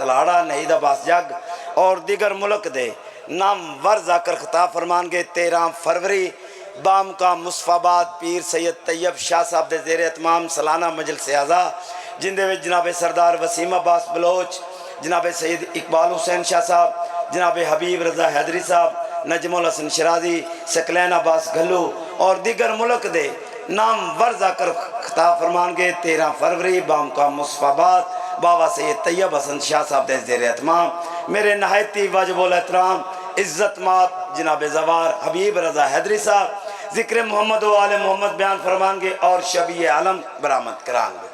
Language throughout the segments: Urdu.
تلاڑا نہید عباس جگ اور دیگر ملک دے نام ورز آ کر خطاب فرمان گے 13 فروری بام کا مصفاباد پیر سید طیب شاہ صاحب دے زیر اتمام سالانہ مجلس اعزا جندے وچ جناب سردار وسیم عباس بلوچ، جناب سید اقبال حسین شاہ صاحب، جناب حبیب رضا حیدری صاحب، نجم الحسن شرازی، سکلین عباس گھلو اور دیگر ملک دے نام ورز آ کر خطاب فرمان گے 13 فروری بام کا مصفاباد بابا سید طیب حسن شاہ صاحب دے زیر اتمام میرے نہایتی واجب الاحترام عزت مات جناب زوار حبیب رضا حیدری صاحب ذکر محمد و آل محمد بیان فرمان گے اور شبیہ عالم برآمد کران گے۔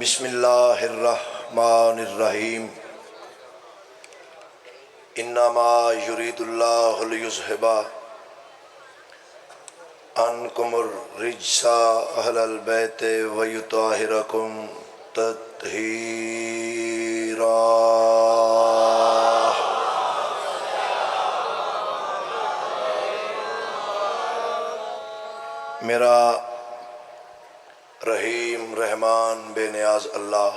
بسم اللہ الرحمن الرحیم انما یرید اللہ لیذھب عنکم الرجس اہل البیت ویطہرکم تطہیرا۔ میرا رحیم رحمان بے نیاز اللہ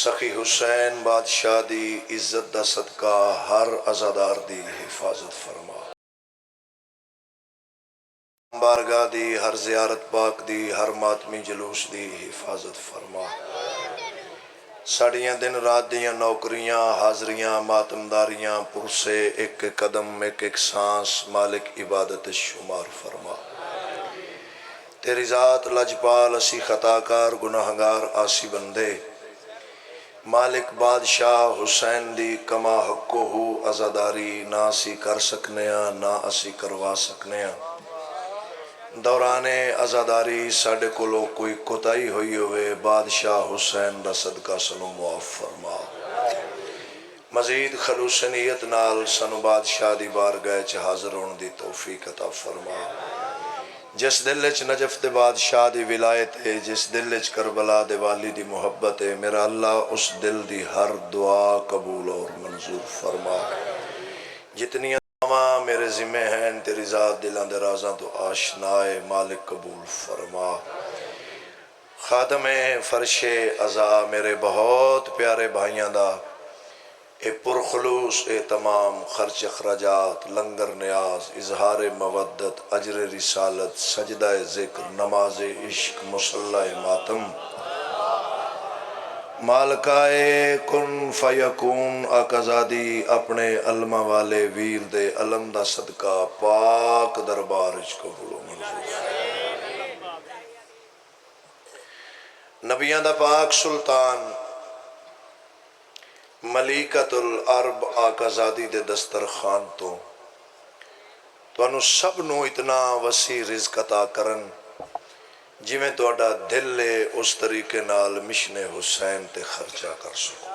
سخی حسین بادشاہ دی عزت دا صدقہ ہر عزادار دی حفاظت فرما، بارگاہ دی ہر زیارت پاک دی ہر ماتمی جلوس دی حفاظت فرما، ساڑیاں دن رات دیاں نوکریاں حاضریاں ماتمداریاں پرسے ایک ایک قدم ایک ایک سانس مالک عبادت شمار فرما۔ تیری ذات لجپال اسی خطاکار گناہگار آسی بندے مالک بادشاہ حسین دی کما حقو ہو عزاداری نہ اسی کر سکنیاں نہ اسی کروا سکنیاں، دوران عزاداری ساڑے کولو کوئی کوتاہی ہوئی ہوئے بادشاہ حسین دا صدقہ سنو معاف فرما، مزید خلوص نیت نال سنو بادشاہ دی بارگاہ چ حاضر ہون دی توفیق عطا فرما۔ جس دل وچ نجف دے بادشاہ دی ولایت ہے، جس دل وچ کربلا دے والی دی محبت ہے، میرا اللہ اس دل دی ہر دعا قبول اور منظور فرما۔ جتنی دعاواں میرے ذمہ ہیں تیری ذات دلان دے رازاں تو آشنائے مالک قبول فرما۔ خادم فرش عزا میرے بہت پیارے بھائیاں دا اے پرخلوص اے تمام خرچ اخراجات لنگر نیاز اظہار مودت اجر رسالت سجدہ ذکر نماز عشق مصلی ماتم مالکائے کن فیکون آقازادی اپنے علمہ والے ویر دے علم دا صدقہ پاک دربارش قبول و منظور۔ نبیان دا پاک سلطان ملیکت العرب آقازادی دے دسترخوان تو انہوں سب نو اتنا وسیع رزق عطا کرن جی میں توڑا دل لے اس طریقے نال مشن حسین تے خرچہ کر سکو۔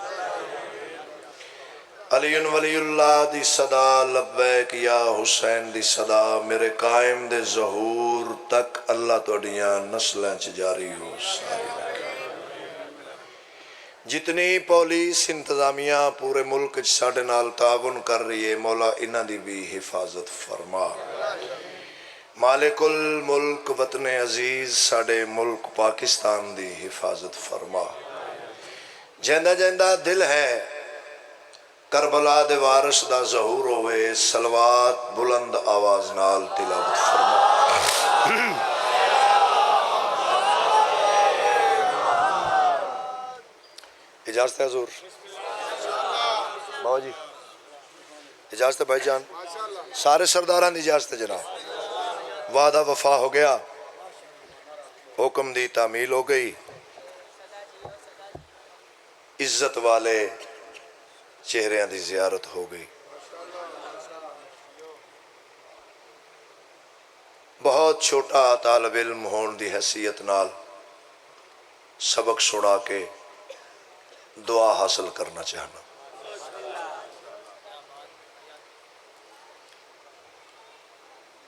علی ولی اللہ دی صدا لبیک یا حسین دی صدا میرے قائم دے ظہور تک اللہ توڑیاں نسلیں چ جاری ہو ساری رکھے۔ جتنی پولیس انتظامیہ پورے ملک ساڑھے نال تعاون کر رہی ہے مولا انہ دی بھی حفاظت فرما۔ مالک الملک وطن عزیز ساڑھے ملک پاکستان دی حفاظت فرما۔ جیندہ جیندہ دل ہے کربلا دے وارث دا ظہور ہوئے صلوات بلند آواز نال تلاوت فرما۔ اجازت ہے حضور بابا جی اجازت ہے بھائی جان سارے سرداران دی اجازت ہے جناب وعدہ وفا ہو گیا حکم دی تعمیل ہو گئی عزت والے چہریاں دی زیارت ہو گئی بہت چھوٹا طالب علم ہون دی حیثیت نال سبق سنا کے دعا حاصل کرنا چاہنا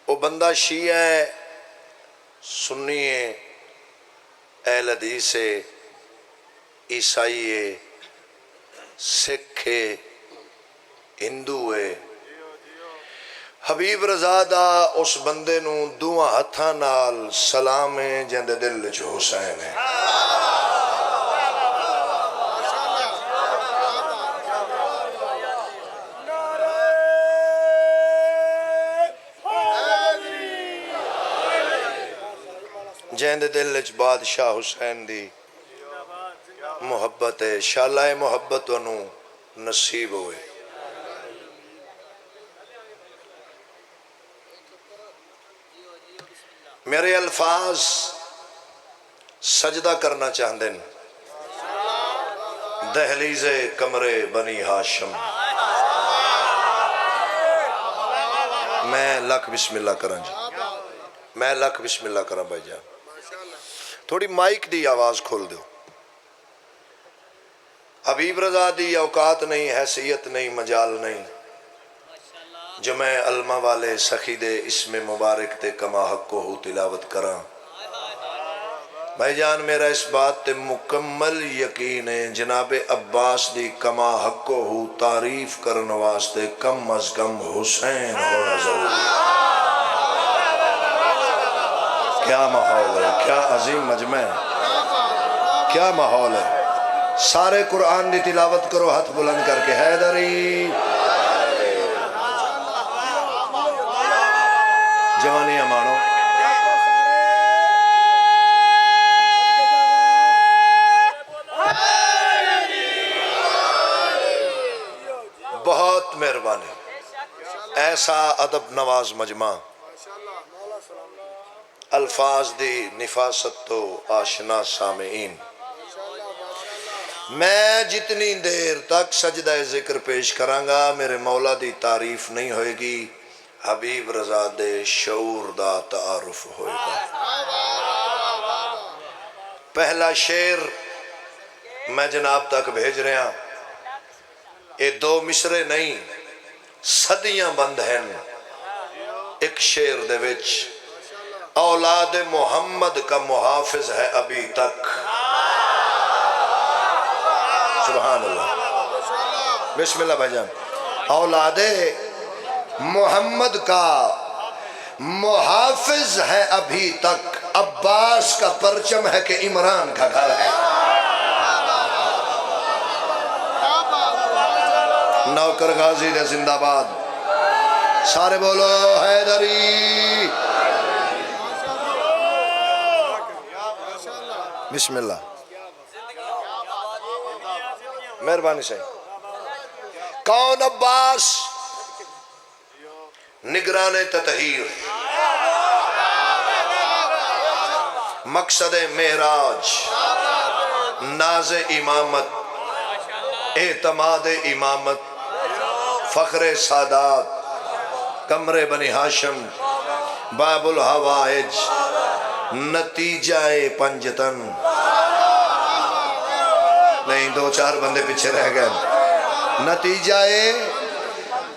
وہ بندہ شیعہ ہے سنی ہے اہل حدیث ہے عیسائی ہے سکھ ہے ہندو ہے حبیب رضا دا اس بندے نو دعا ہتھاں نال سلام ہے جندے دل وچ حسین ہے جندے دل وچ بادشاہ حسین دی محبت ہے شالہ محبت انو نصیب ہوئے میرے الفاظ سجدہ کرنا چاہتے ہیں دہلیز کمرے بنی ہاشم میں لکھ بسم اللہ کریں جی میں لکھ بسم اللہ کریں بھائی جان تھوڑی مائک دی آواز کھول دو حبیب رضا دی اوقات نہیں حیثیت نہیں مجال نہیں جو میں علمہ والے سخی دے اسم مبارک تے کما حق کو ہو تلاوت کراں بھائی جان میرا اس بات تے مکمل یقین ہے جناب عباس دی کما حق کو ہو تعریف کرن واسطے کم از کم حسین ہونا ضروری کیا ماحول ہے کیا عظیم مجمع ہے کیا ماحول ہے سارے قرآن دی تلاوت کرو ہاتھ بلند کر کے حیدری جوانی امانو بہت مہربانی ایسا ادب نواز مجمع الفاظ دی نفاست تو آشنا سامعین میں جتنی دیر تک سجدہ ذکر پیش کرانگا میرے مولا دی تعریف نہیں ہوئے گی حبیب رضا دے شعور دا تعارف ہوئے گا پہلا شعر میں جناب تک بھیج رہا ہوں یہ دو مصرے نہیں صدیاں بند ہیں ایک شعر دے وچ اولاد محمد کا محافظ ہے ابھی تک سبحان اللہ بسم اللہ بھائی جان اولاد محمد کا محافظ ہے ابھی تک عباس کا پرچم ہے کہ عمران کا گھر ہے نوکر غازی دے زندہ باد سارے بولو حیدری بسم اللہ مہربانی سے کون عباس نگران تطہیر مقصد معراج ناز امامت اعتماد امامت فخر سادات کمرے بنی ہاشم باب الحوائج نتیجہ پنجتن نہیں دو چار بندے پیچھے رہ گئے نتیجہ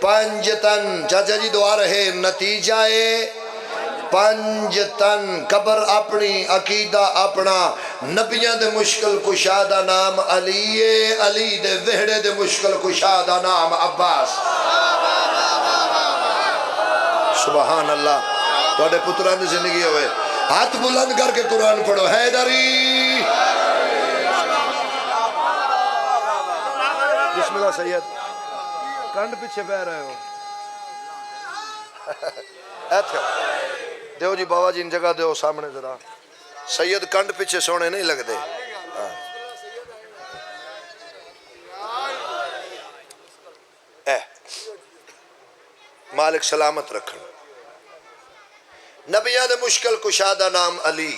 پنجتن چاچا جی دعا رہے نتیجہ پنجتن قبر اپنی عقیدہ اپنا نبیاں دے مشکل کشادہ نام علی علی دے وحڑے دے مشکل کشادہ نام عباس سبحان اللہ توڑے پتران دی زندگی ہوئے ہاتھ بلند کر کے قرآن پڑھو حیدری بسم اللہ سید کنڈ پیچھے بہ رہے ہو ایتھے دیو جی بابا جی ان جگہ دیو سامنے ذرا سید کنڈ پیچھے سونے نہیں لگ دے مالک سلامت رکھن. نبیاں دے مشکل کشا دا نام علی.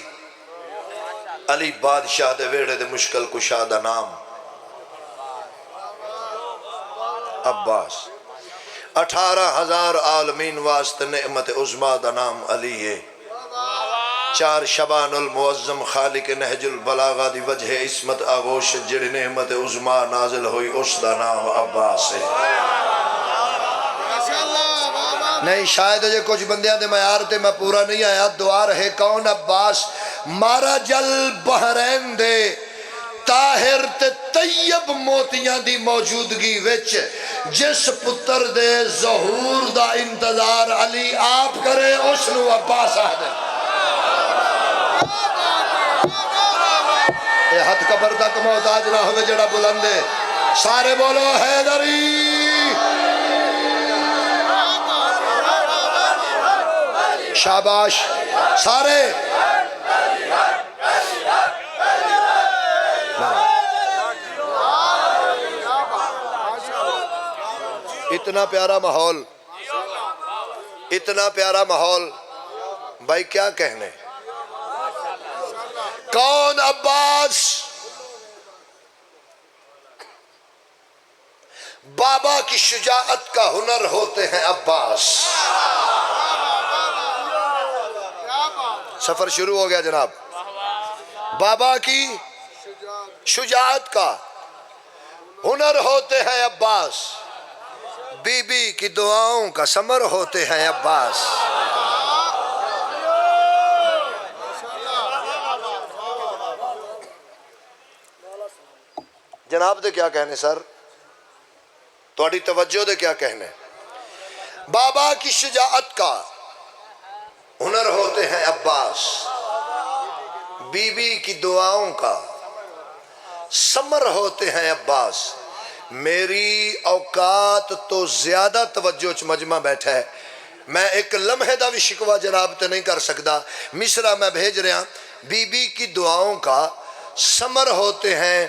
علی بادشاہ دے ویڑے دے مشکل کشا دا نام عباس. 18,000 عالمین واسطے نعمت عظمیٰ دا نام علی ہے. 4 شبان المعظم خالق نہج البلاغہ دی وجہ عصمت آغوش جڑی نعمت عظمیٰ نازل ہوئی اس دا نام عباس ہے. نہیں شاید یہ کچھ بندیاں دے معیار تے میں پورا نہیں آیا. دعا رہے کون عباس مارا جل بحرین دے طاہر تے طیب موتیاں دی موجودگی وچ جس پتر دے ظہور دا انتظار علی آپ کرے اس نو عباس آدھے. اے ہتھ قبر تک محتاج نہ ہوئے جڑا بلندے. سارے بولو حیدری. شاباش سارے. اتنا پیارا ماحول, اتنا پیارا ماحول, بھائی کیا کہنے. کون عباس؟ بابا کی شجاعت کا ہنر ہوتے ہیں عباس. سفر شروع ہو گیا جناب. بابا کی شجاعت کا ہنر ہوتے ہیں عباس. بی بی کی دعاؤں کا ثمر ہوتے ہیں عباس. جناب دے کیا کہنے سر, تھوڑی توجہ دے کیا کہنے. بابا کی شجاعت کا ہنر ہوتے ہیں عباس. بی بی کی دعاؤں کا ثمر ہوتے ہیں عباس. میری اوقات تو زیادہ توجہ چ مجمع بیٹھا ہے, میں ایک لمحے دا بھی شکوہ جناب تے نہیں کر سکتا. مصرع میں بھیج رہا. بی بی کی دعاؤں کا ثمر ہوتے ہیں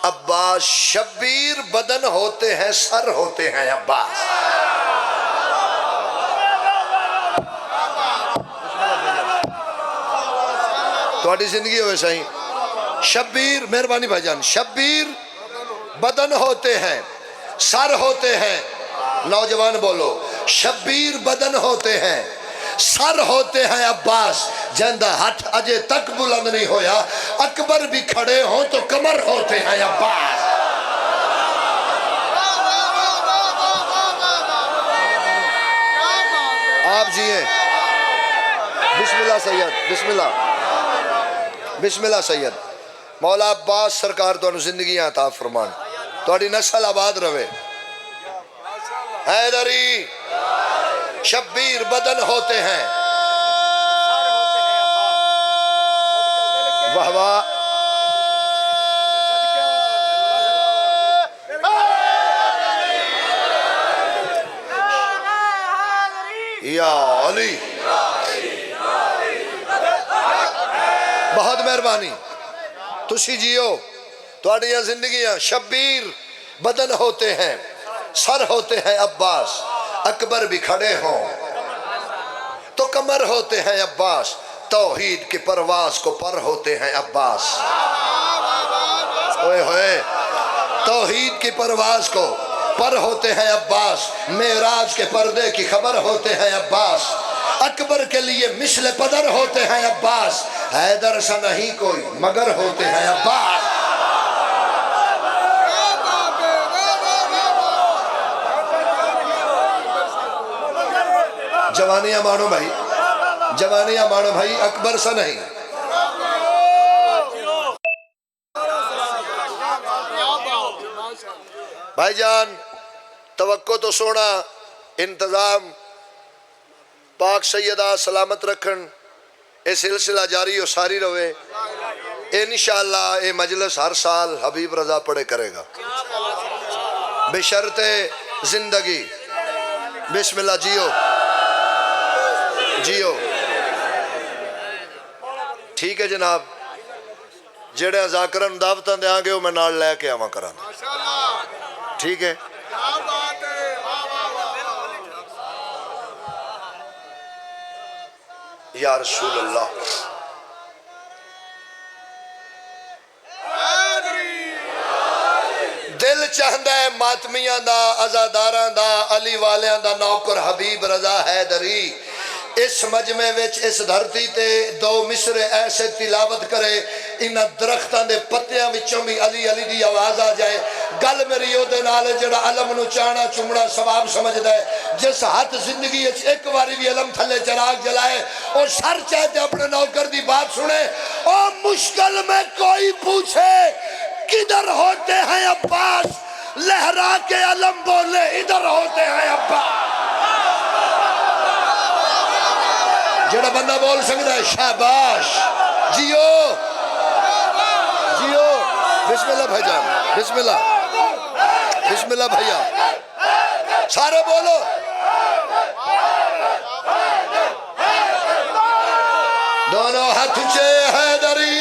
عباس. شبیر بدن ہوتے ہیں سر ہوتے ہیں عباس. تھوڑی زندگی ہوئے صحیح. شبیر, مہربانی بھائی جان, شبیر بدن ہوتے ہیں سر ہوتے ہیں. نوجوان بولو شبیر بدن ہوتے ہیں سر ہوتے ہیں عباس. جندہ ہاتھ اجے تک بلند نہیں ہویا, اکبر بھی کھڑے ہوں تو کمر ہوتے ہیں عباس. آپ جیئے. بسم اللہ سید, بسم اللہ, بسم اللہ سید. مولا عباس سرکار تو انہوں زندگیاں عطا فرمان, توڑی نسل آباد روے. حیدری شبیر بدن ہوتے ہیں. واہ واہ. یا علی بہت مہربانی. تسی جیو, توڑیاں زندگیاں. شبیر بدن ہوتے ہیں سر ہوتے ہیں عباس. اکبر بھی کھڑے ہوں تو کمر ہوتے ہیں عباس. توحید کی پرواز کو پر ہوتے ہیں عباس. اوئے ہوئے, توحید کی پرواز کو پر ہوتے ہیں عباس. معراج کے پردے کی خبر ہوتے ہیں عباس. اکبر کے لیے مثل پدر ہوتے ہیں عباس. حیدر سا نہیں کوئی مگر ہوتے ہیں عباس. جوانیاں مانو بھائی, جوانیاں مانو بھائی, اکبر سا نہیں. بھائی جان توقع تو سونا, انتظام پاک سیدہ سلامت رکھن. اے سلسلہ جاری و ساری روے. انشاءاللہ اے مجلس ہر سال حبیب رضا پڑھے کرے گا بشرط زندگی. بسم اللہ. جیو جیو. ٹھیک ہے جناب, جڑے ذاکرن دعوتاں دے آگے ہو میں نال لے کے آواں کراں. ٹھیک ہے. یا رسول اللہ. دل چاہتا ہے ماتمیاں دا، عزاداراں دا، علی والیاں دا نوکر حبیب رضا حیدری اس مجمع وچ اس دھرتی تے دو مصرے ایسے تلاوت کرے انہاں درختاں دے پتیاں وچوں بھی علی علی دی آواز آ جائے. گل میری او دے نال جڑا علم نو چاہنا چومنا ثواب سمجھدا ہے. جس ہاتھ زندگی وچ ایک واری بھی علم تھلے چراغ جلائے او سر چاہتے اپنے نوکر دی بات سنے. او مشکل میں کوئی پوچھے کدھر ہوتے ہیں عباس، لہرا کے علم بولے ادھر ہوتے ہیں عباس. جڑا بندہ بول سکتا ہے شاباش. جیو جیو. بسم اللہ بھائی جان، بسم اللہ، بسم اللہ بھائیا. سارے بولو. دونوں ہاتھ اونچے حیدری.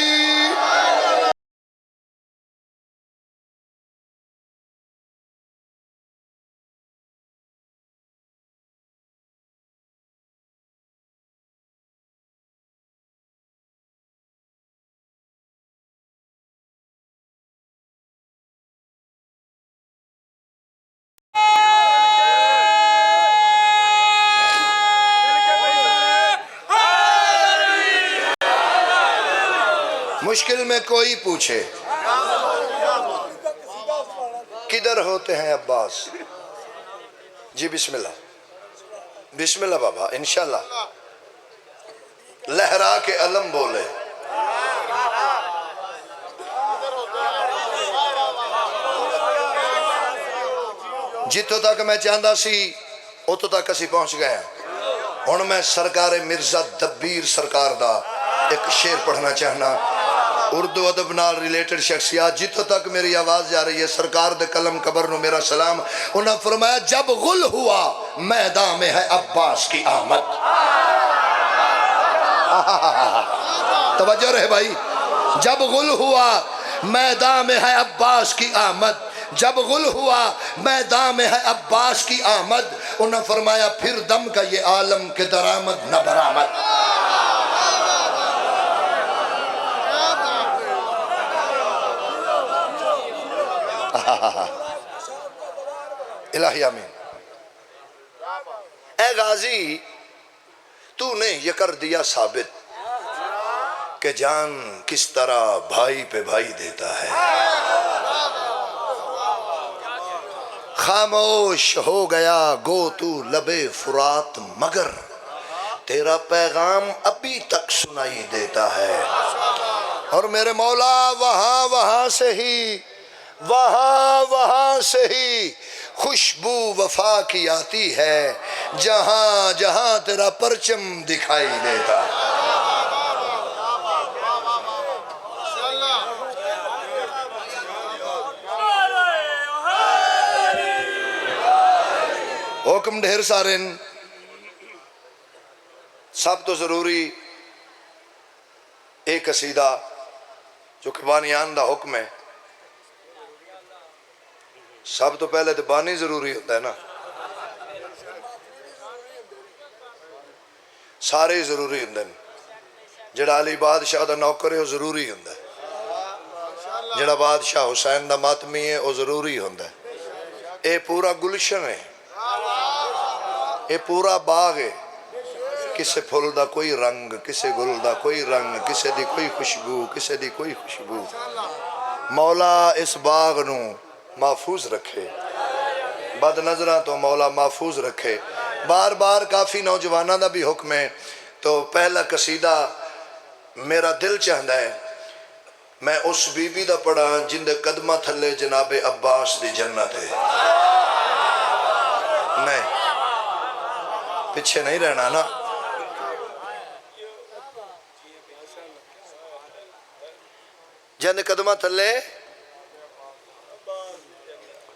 مشکل میں کوئی پوچھے کدھر ہوتے ہیں عباس. جی بسم اللہ، بسم اللہ بابا. انشاءاللہ لہرا کے علم بولے. جتوں تک میں چاہتا سی اتوں تک اسی پہنچ گئے ہیں. ہن میں سرکار مرزا دبیر سرکار دا ایک شعر پڑھنا چاہنا. اردو ادب نال ریلیٹڈ شخصیات جتوں تک میری آواز جا رہی ہے سرکار دے قلم قبر نو میرا سلام. انہاں فرمایا جب غل ہوا میدان میں ہے عباس کی آمد. توجہ رہے بھائی. جب غل ہوا میدان میں ہے عباس کی آمد، جب غل ہوا میدان میں ہے عباس کی آمد. انہاں فرمایا پھر دم کا یہ عالم کے درآمد نہ برآمد. الہی آمین. اے غازی تو نے یہ کر دیا ثابت کہ جان کس طرح بھائی پہ بھائی دیتا ہے. خاموش ہو گیا گو تو لبے فرات مگر تیرا پیغام ابھی تک سنائی دیتا ہے. اور میرے مولا وہاں سے ہی خوشبو وفا کی آتی ہے جہاں جہاں تیرا پرچم دکھائی دیتا. حکم ڈھیر سارے سب تو ضروری ایک قصیدہ جو کہ بانیان دا حکم ہے. سب تو پہلے تو بانی ضروری ہوتا ہے نا. سارے ضروری ہوندے ہیں. جڑا علی بادشاہ دا نوکر ہے وہ ضروری ہوندا ہے. جڑا بادشاہ حسین دا ماتمی ہے وہ ضروری ہوندا ہے. اے پورا گلشن ہے، اے پورا باغ ہے. کسے پھول دا کوئی رنگ، کسے گل دا کوئی رنگ، کسے دی کوئی خوشبو، کسے دی کوئی خوشبو. مولا اس باغ نو محفوظ رکھے، بد نظرہ تو مولا محفوظ رکھے. بار بار کافی نوجوانہ دا بھی حکم ہے. تو پہلا قصیدہ میرا دل چاہتا ہے میں اس بی بی دا پڑھا جن دے قدمہ تھلے جناب عباس دی جنت ہے. نہیں پیچھے نہیں رہنا نا. جن دے قدمہ تھلے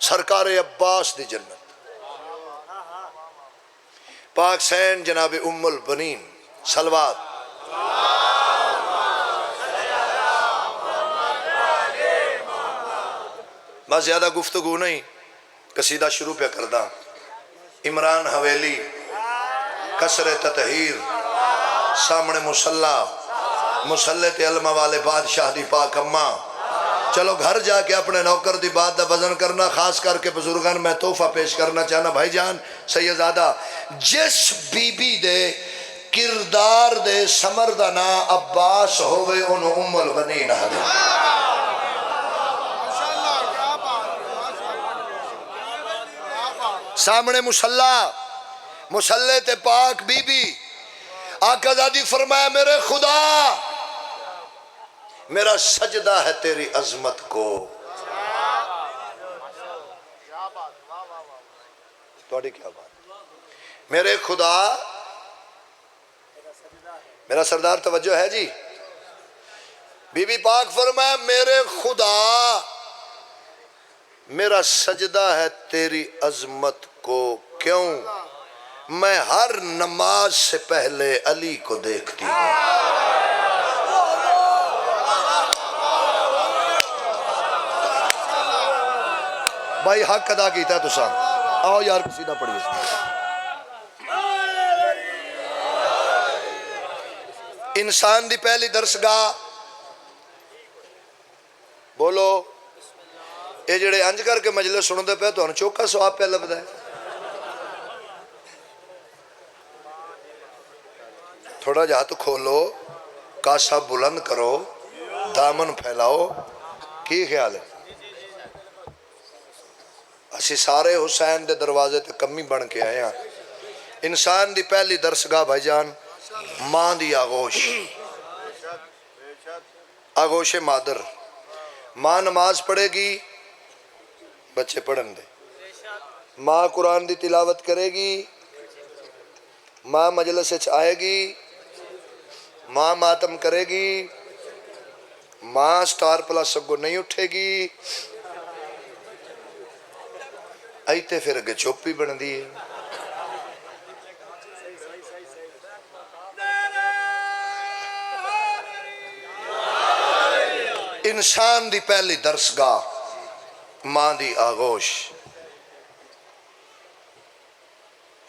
سرکار عباس دی جنت. پاک سین جناب ام البنین صلوات. بس زیادہ گفتگو نہیں، قصیدہ شروع پہ کردہ. عمران حویلی قصر تطہیر سامنے مصلی مصلی تے علمہ والے بادشاہ دی پاک اماں چلو گھر جا کے اپنے نوکر دی بات دا وزن کرنا خاص کر کے بزرگان میں تحفہ پیش کرنا چاہنا بھائی جان سیدزادہ جس بی بی دے کردار دے سمر دا نا عباس ہوئے انہوں ام البنین ہدے سامنے مصلی تے پاک بی بی آقا زادی فرمایا میرے خدا میرا سجدہ ہے تیری عظمت کو توڑی کیا بات میرے خدا میرا سردار توجہ ہے جی بی بی پاک فرمایا میرے خدا میرا سجدہ ہے تیری عظمت کو کیوں میں ہر نماز سے پہلے علی کو دیکھتی ہوں بھائی حق ادا کیتا تو سام آؤ یار کسی نہ پڑھی انسان دی پہلی درسگاہ بولو یہ جڑے انج کر کے مجلس سنو دے پہ تو انہوں چوکا سواب پہ لبدا ہے تھوڑا جہاں تو کھولو کاسا بلند کرو دامن پھیلاؤ کی خیال ہے اسی سارے حسین دے دروازے تے کمی بن کے آئے ہیں انسان دی پہلی درسگاہ بھائی جان ماں دی آغوش مادر ماں نماز پڑھے گی بچے پڑھن دے ماں قرآن دی تلاوت کرے گی ماں مجلس آئے گی ماں ماتم کرے گی ماں سٹار پلس سگو نہیں اٹھے گی آئیتے پھر اگے چوپی بن دی انسان دی پہلی درسگاہ ماں دی آغوش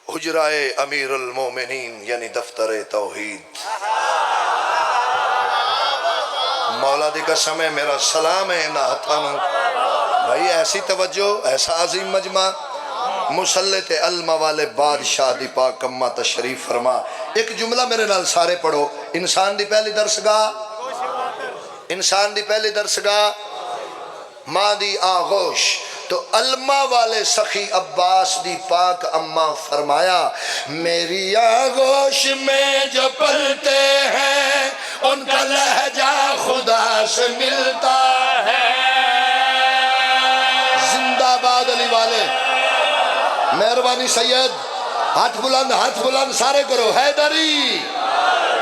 حجرائے امیر المومنین یعنی دفتر توحید مولا دی قسم ہے میرا سلام ہے نہ ہتھانو بھائی ایسی توجہ ایسا عظیم مجمع مصلی تے علمہ والے بادشاہ دی پاک اماں تشریف فرما ایک جملہ میرے نال سارے پڑھو انسان دی پہلی درسگاہ ماں دی آغوش تو علمہ والے سخی عباس دی پاک اماں فرمایا میری آغوش میں جو پلتے ہیں ان کا لہجہ خدا سے ملتا ہے زندہ باد علی والے مہربانی سید ہاتھ بلند سارے کرو حیدری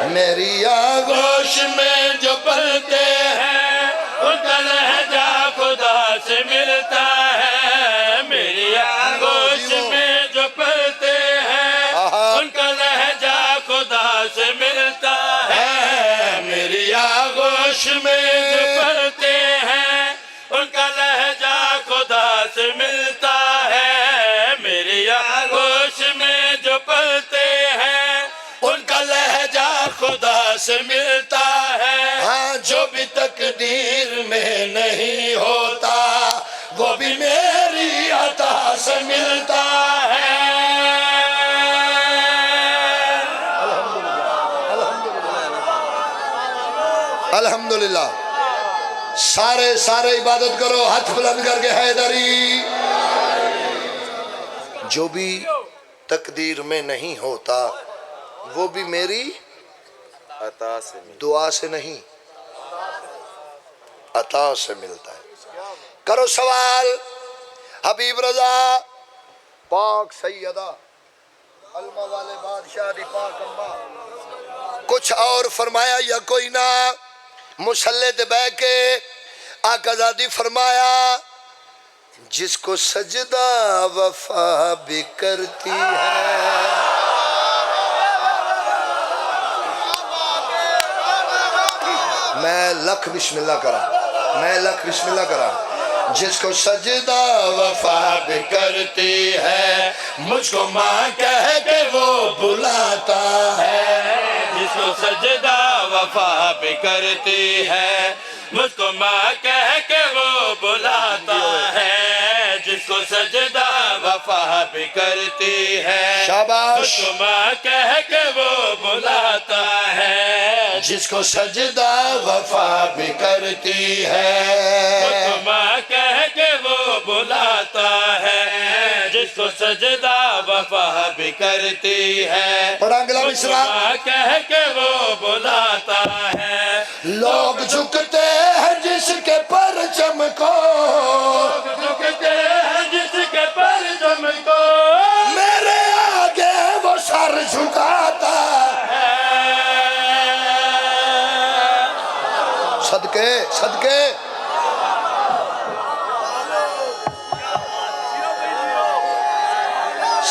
میری آغوش میں جو پلتے ہیں ان کا لہجہ خدا سے ملتا ہے میری آغوش میں جو پلتے ہیں ان کا لہجہ خدا سے ملتا ہے میری آغوش میں جو پلتے ہیں ان کا لہجہ خدا سے ملتا ہے میری آغوش میں جو پلتے ہیں ان کا لہجہ خدا سے ملتا ہے ہاں جو بھی تقدیر میں نہیں ہوتا وہ بھی میری عطا سے ملتا ہے الحمدللہ سارے عبادت کرو ہاتھ بلند کر کے حیدری جو بھی تقدیر میں نہیں ہوتا وہ بھی میری دعا سے نہیں عطا سے ملتا ہے کرو سوال حبیب رضا پاک سیدہ علمہ والے بادشاہ دی پاک اماں کچھ اور فرمایا یا کوئی نہ مصلی تے بہ کے آقا زادی فرمایا جس کو سجدہ وفا بھی کرتی ہے میں لکھ بسم اللہ کرا جس کو سجدہ وفا بھی کرتی ہے مجھ کو ماں کہہ کے وہ بلاتا ہے جس جس کو سجدہ وفا بھی کرتی ہے مجھ کو ماں کہہ کے وہ بلاتا ہے جس کو سجدہ وفا بھی کرتی ہے شاباش مجھ کو ماں کہہ کے وہ بلاتا ہے جس کو سجدہ وفا بھی کرتی ہے مجھ کو ماں کہہ کے وہ بلاتا ہے جس کو سجدہ وفا بھی کرتی ہے پڑھا اگلا مصرع ماں کہہ کے وہ بلاتا ہے لوگ جھکتے ہیں جس کے پرچم کو جھکتے ہیں جس کے پرچم کو میرے آگے وہ سر جھکاتا صدقے صدقے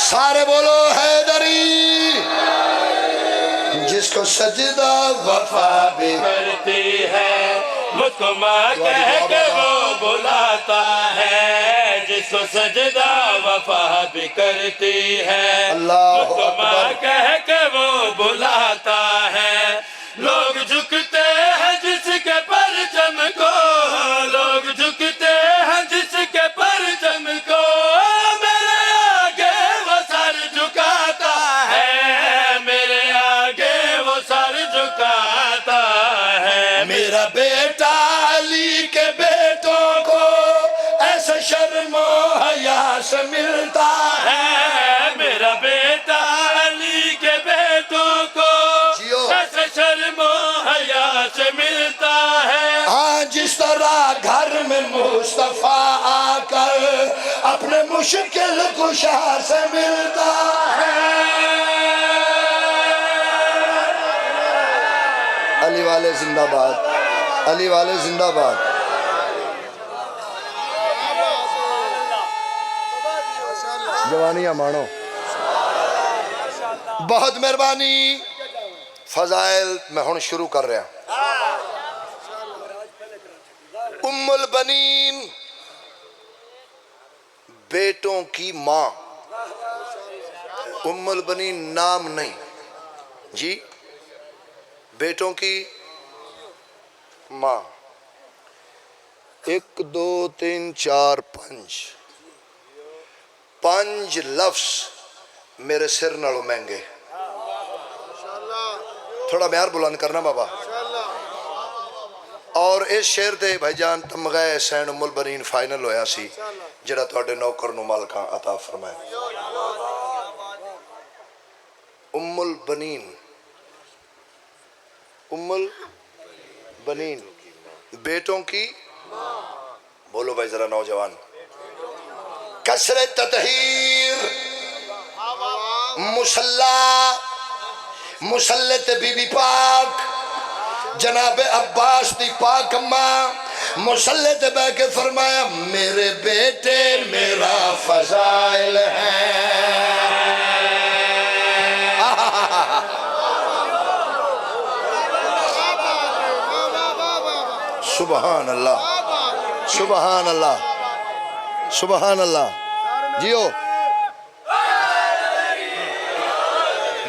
سارے بولو حیدری جس کو سجدہ وفا بھی کرتی ہے مجھ کو ماں کہہ کے وہ بلاتا ہے جس کو سجدہ وفا بھی کرتی ہے اللہ مجھ کو ماں اکبر کہہ کے وہ بلاتا ہے لوگ جھکتے ہیں جس کے پرچم کو لوگ جھکتے ہیں جس کے پرچم کو میرے آگے وہ سر جھکاتا ہے میرے آگے وہ سر جھکاتا ہے میرا بیٹا علی کے بیٹوں کو ایسے شرم و حیا سے ملتا ہے میرا بیٹا علی کے بیٹوں کو جیو ایسے شرم و حیا سے ملتا ہے ہاں جس طرح گھر میں مصطفیٰ آ کر اپنے مشکل کشا سے ملتا ہے علی والے زندہ باد علی والے زندہ باد جوانیاں مانو بہت مہربانی فضائل میں ہن شروع کر رہا ام البنین بیٹوں کی ماں ام البنین نام نہیں جی بیٹوں کی ماں 1 2 3 4 5 لفظ میرے سر نالوں مہنگے تھوڑا معیار بلند کرنا بابا اور اس شعر دے بھائی جان تمغہ حسین ام البنین فائنل ہویا سی جڑا تواڈے نوکر نو مالکاں عطا فرمائے ام البنین ام البنین بیٹوں کی بولو بھائی ذرا نوجوان کسر تطہیر مسلح مسلط بی بی پاک جناب عباس دی پاک اماں مسلط بہ کے فرمایا میرے بیٹے میرا فضائل ہیں سبحان اللہ سبحان اللہ سبحان اللہ جیو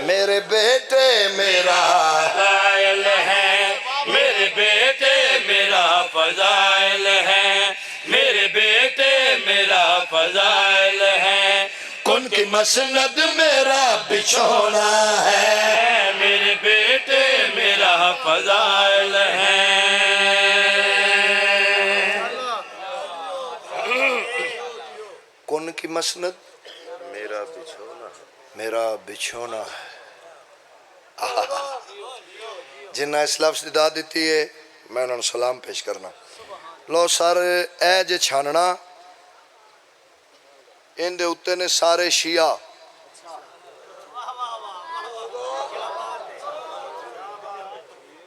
میرے بیٹے میرا فضائل ہے میرے بیٹے میرا فضائل ہے میرے بیٹے میرا فضائل ہے کن کی مسند میرا بچھونا ہے میرے بیٹے میرا فضائل ہے کن کی مسند میرا بچھونا ہے جنہ اس لفظ دی داد دیتی ہے میں انہوں نے سلام پیش کرنا لو سارے اے جے چھاننا ان دے اتے نے سارے شیعہ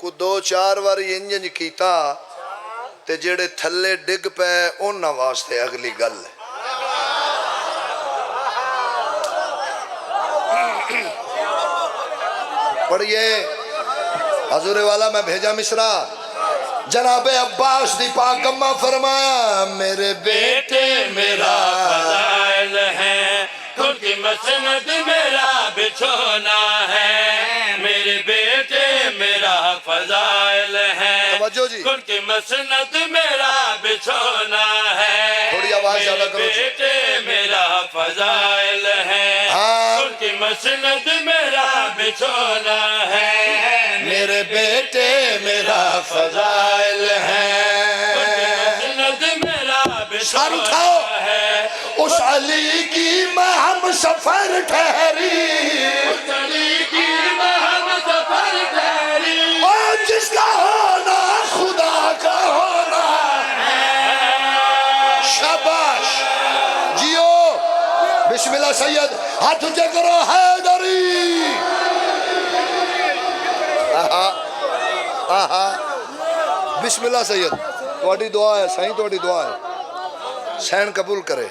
کو 2-4 واری انجنج کیتا تے جڑے تھلے ڈگ پہ انہاں واسطے اگلی گل ہے پڑھئے حضور والا میں بھیجا مصرع جناب عباس دی پاک اماں فرمایا میرے بیٹے میرا فضائل ہے کن کی مسند میرا بچھونا ہے میرے بیٹے فضائل ہیں توجہ جی، ان کی مسند میرا بچھونا ہے تھوڑی آواز زیادہ کرو جی۔ بیٹے میرا فضائل ہے ہاں ان کی مسند میرا بچھونا ہے میرے بیٹے میرا فضائل مسند میرا سر اٹھاؤ، بچھونا ہے اس علی کی میں ہم سفر ٹھہری، علی کی ہم سفر ٹھہری اور جس کا ہونا خدا کا ہونا ہے۔ شاباش جیو، بسم اللہ سید، ہاتھ اونچے کرو حیدری۔ آہا آہا، بسم اللہ سید، تھوڑی دعا ہے سائیں، تھوڑی دعا ہے، سین قبول کرے۔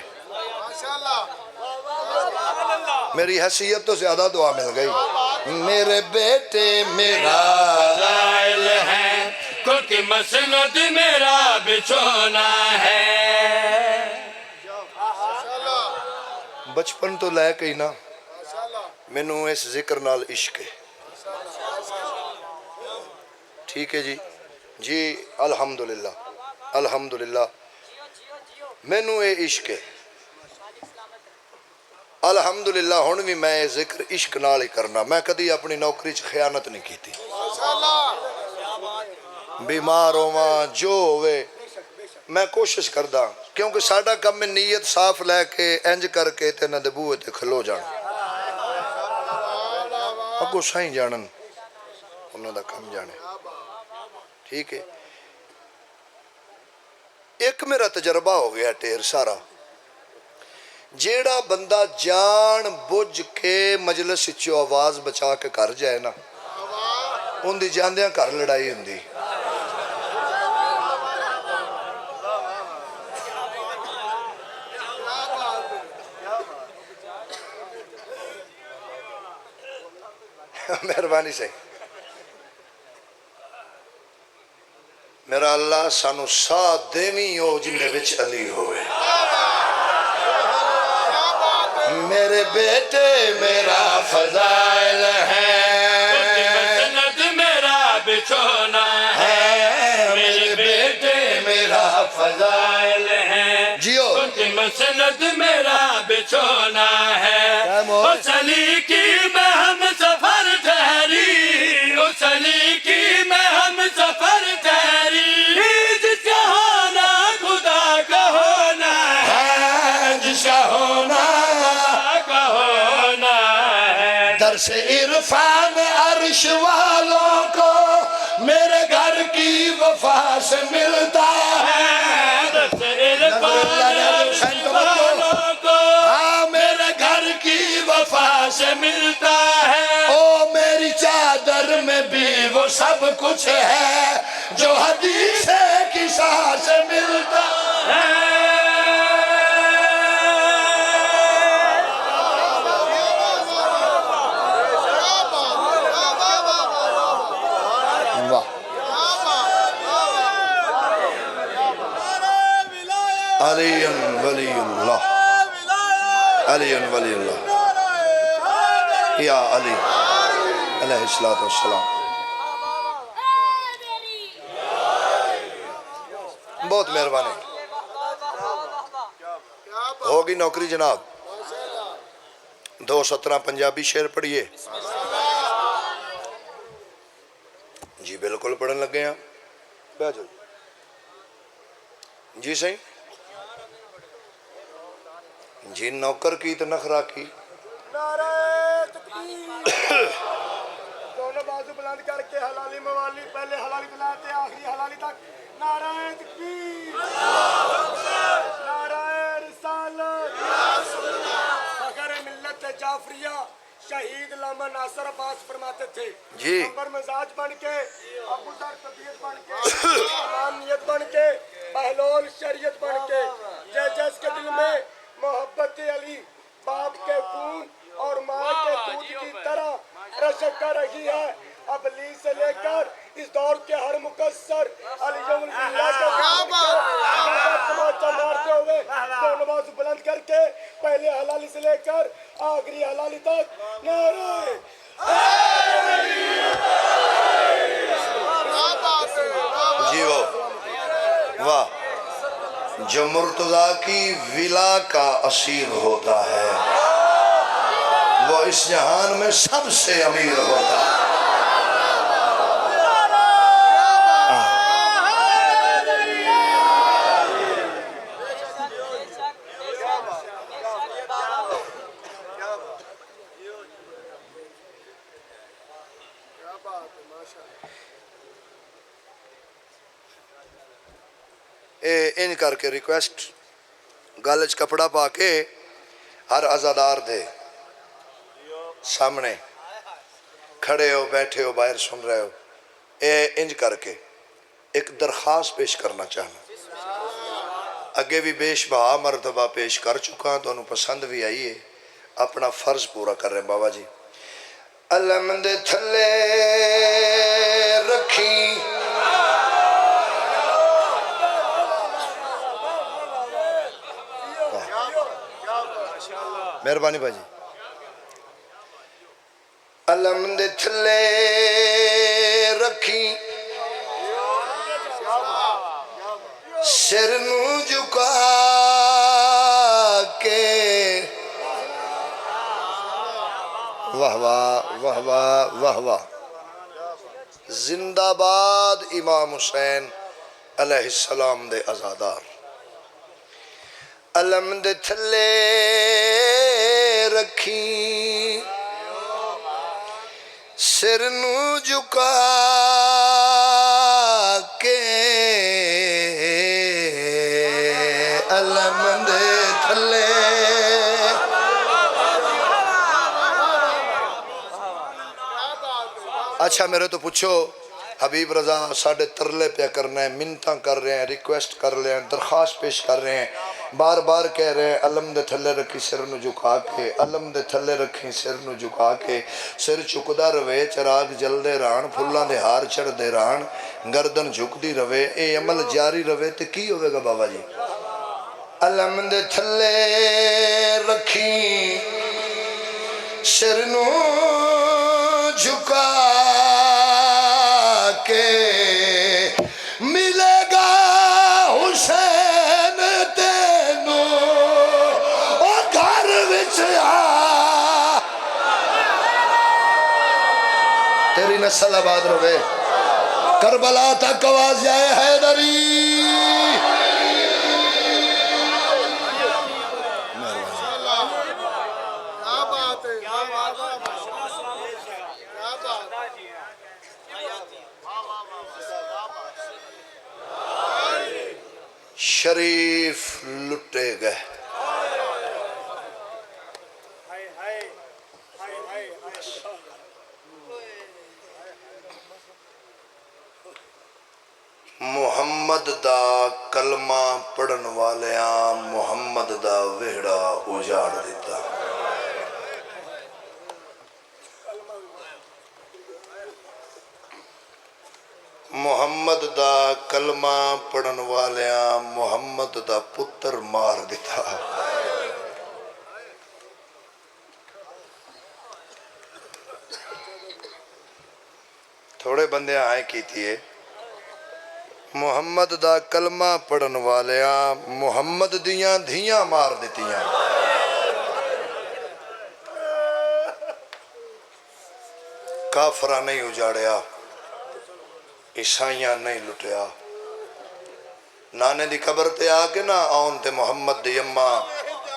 میری حیثیت تو زیادہ دعا مل گئی۔ میرے بیٹے میرا فضائل ہیں ان کی مسند میرا بچھونا ہے بچپن تو لے کے ہی نا مینوں اس ذکر نال عشق ہے۔ ٹھیک ہے جی، جی الحمدللہ الحمدللہ، مینوں اے عشق ہے الحمدللہ۔ ہن بھی میں یہ ذکر عشق نال ہی کرنا، میں کدی اپنی نوکری چ خیانت نہیں کیتی، بیمار ہوواں جو ہوئے میں کوشش کردا، کیونکہ ساڈا کم میں نیت صاف لے کے انج کر کے تے نہ دبوئے تے کھلو جانا، اگو سائیں جانن انہاں دا کم جانے۔ ٹھیک ہے، ایک میرا تجربہ ہو گیا ٹیر سارا، جیڑا بندہ جان بوجھ کے مجلس چو آواز بچا کے کر جائے نا، ان دی جاندیاں کر لڑائی ہوں دی۔ مہربانی سے میرا اللہ سانو ساتھ دیویں ہو جن دے وچ علی ہوئے۔ میرے بیٹے میرا فضائل ہے، مسند میرا بچھونا ہے میرے بیٹے میرا فضائل ہیں جیو، ان کی مسند میرا بچھونا ہے کیا موت؟ اس علی کی میں ہم سفر ٹھہری، اس علی کی میں ہم سفر ٹھہری، جس کا ہونا خدا کا ہونا ہے، جس کا ہونا خدا کا ہونا ہے۔ درس عرفان عرش والوں کو میرے گھر کی وفا سے ملتا ہے۔ ہاں میرے گھر کی وفا سے ملتا ہے او میری چادر میں بھی وہ سب کچھ ہے جو حدیث کی شاہ سے ملتا ہے۔ علی ولی اللہ، علی ولی اللہ، یا علی علیہ السلام۔ بہت مہربانی، ہوگی نوکری جناب۔ 217 پنجابی شعر پڑھیے جی، بالکل پڑھن لگے ہیں بیٹھو جی صحیح جی، نوکر کی تو نخرا کی، نعرہ تکبیر، دونوں بازو بلند کر کے حلالی موالی، پہلے حلالی بلاتے آخری حلالی تک، نعرہ تکبیر، نعرہ رسالت، فخر ملت جعفریہ، شہید علامہ ناصر عباس فرماتے تھے جی نمبر مزاج بن کے، ابو ذر طبیعت بن کے، امانیت بن کے، بہلول شریعت بن کے، جس کے دل میں محبت علی باپ کے خون اور ماں کے دودھ کی طرح رشک کر رہی ہے، اب علی سے لے کر اس دور کے ہر مقصر علی اللہ کا تماچا مارتے ہوئے دونوں بازو بلند کر کے پہلے حلالی سے لے کر آخری حلالی تک نعرہ جی وہ واہ جو مرتضیٰ کی ولا کا اسیر ہوتا ہے وہ اس جہان میں سب سے امیر ہوتا ہے ان کر کے ریکویسٹ گالج کپڑا پا کے ہر عزادار دے سامنے کھڑے ہو بیٹھے ہو باہر سن رہے ہو انج کر کے ایک درخواست پیش کرنا چاہنا اگے بھی بیش بہا مرتبہ پیش کر چکا تو انہوں پسند بھی آئی ہے اپنا فرض پورا کر رہے ہیں بابا جی علم دے تھلے رکھی مہربانی بھائی جی علم دے تھلے رکھی سر نو جھکا کے واہ واہ واہ واہ واہ واہ زندہ باد امام حسین علیہ السلام دے عزادار علم دے تھلے رکھی سر نو جھکا کے علم دے تھلے اچھا میرے تو پوچھو حبیب رضا ساڑھے ترلے پہ کرنا ہے منتاں کر رہے ہیں ریکویسٹ کر رہے ہیں درخواست پیش کر رہے ہیں بار بار کہہ رہے ہیں علم دے تھلے رکھی سر نو جھکا کے علم دے تھلے رکھی سر نو جھکا کے سر چکدا روے چراغ جل دے ران پھلاں دے ہار چڑھ دے ران گردن جھک دی روے اے عمل جاری روے تے کی ہوئے گا بابا جی علم دے تھلے رکھی سر نو جھکا کے ملے گا حسین تینو او گھر وچ آ تیری نسل آباد روے کربلا تک آواز جائے حیدری شریف لٹے گئے محمد دا کلمہ پڑھن والیاں محمد دا وہڑا اجاڑ دیتا محمد دا کلمہ پڑھن والیاں محمد دا پتر مار دیتا تھوڑے بندے آئے کی تھے محمد دا کلمہ پڑھن والیاں محمد دیاں دھیاں مار دیتیاں کافرہ نہیں اجاڑیا عیسائیاں نہیں لٹیا نانے دی قبر تے آکے نا آن تے محمد دی اماں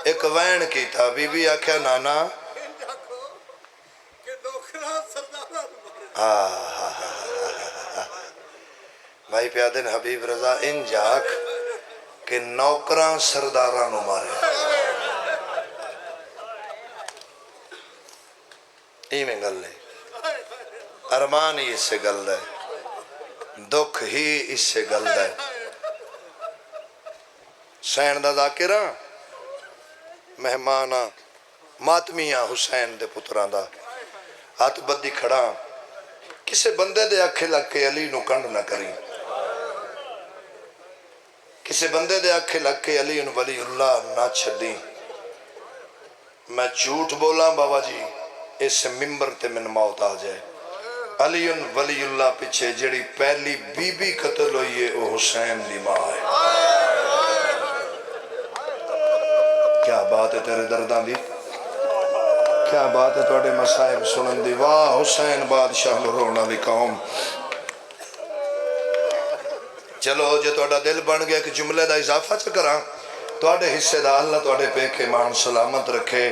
ایک وین کی تھا بی بی آکھیا نانا بھائی پیادن حبیب رضا ان جاک کہ نوکران سرداران نو مارے ای میں گل ہے ارمان ہی اس سے گل ہے دکھ ہی اس سے گل ہے حسین دا ذاکرہ مہمانہ ماتمیاں حسین دے پتران دا ہاتھ بدی کھڑا کسے بندے دے اکھے لگ کے علی نو کنڈ نہ کریں کسے بندے دے اکھے لگ کے علی نو ولی اللہ نہ چھڑیں میں جھوٹ بولا بابا جی اس ممبر تے من موت آ جائے علی ولی اللہ پیچھے جڑی پہلی بی بی قتل ہوئی ہے وہ حسین دی ماں ہے. کیا بات ہے تیرے دردان دی, کیا بات ہے توڑے مسائب سنن دی. واہ حسین بادشاہ نو رونا دی قوم. چلو جو توڑا دل بن گیا کہ جملے دا اضافہ چکراں توڑے حصے دا اللہ توڑے پہ کے مان سلامت رکھے.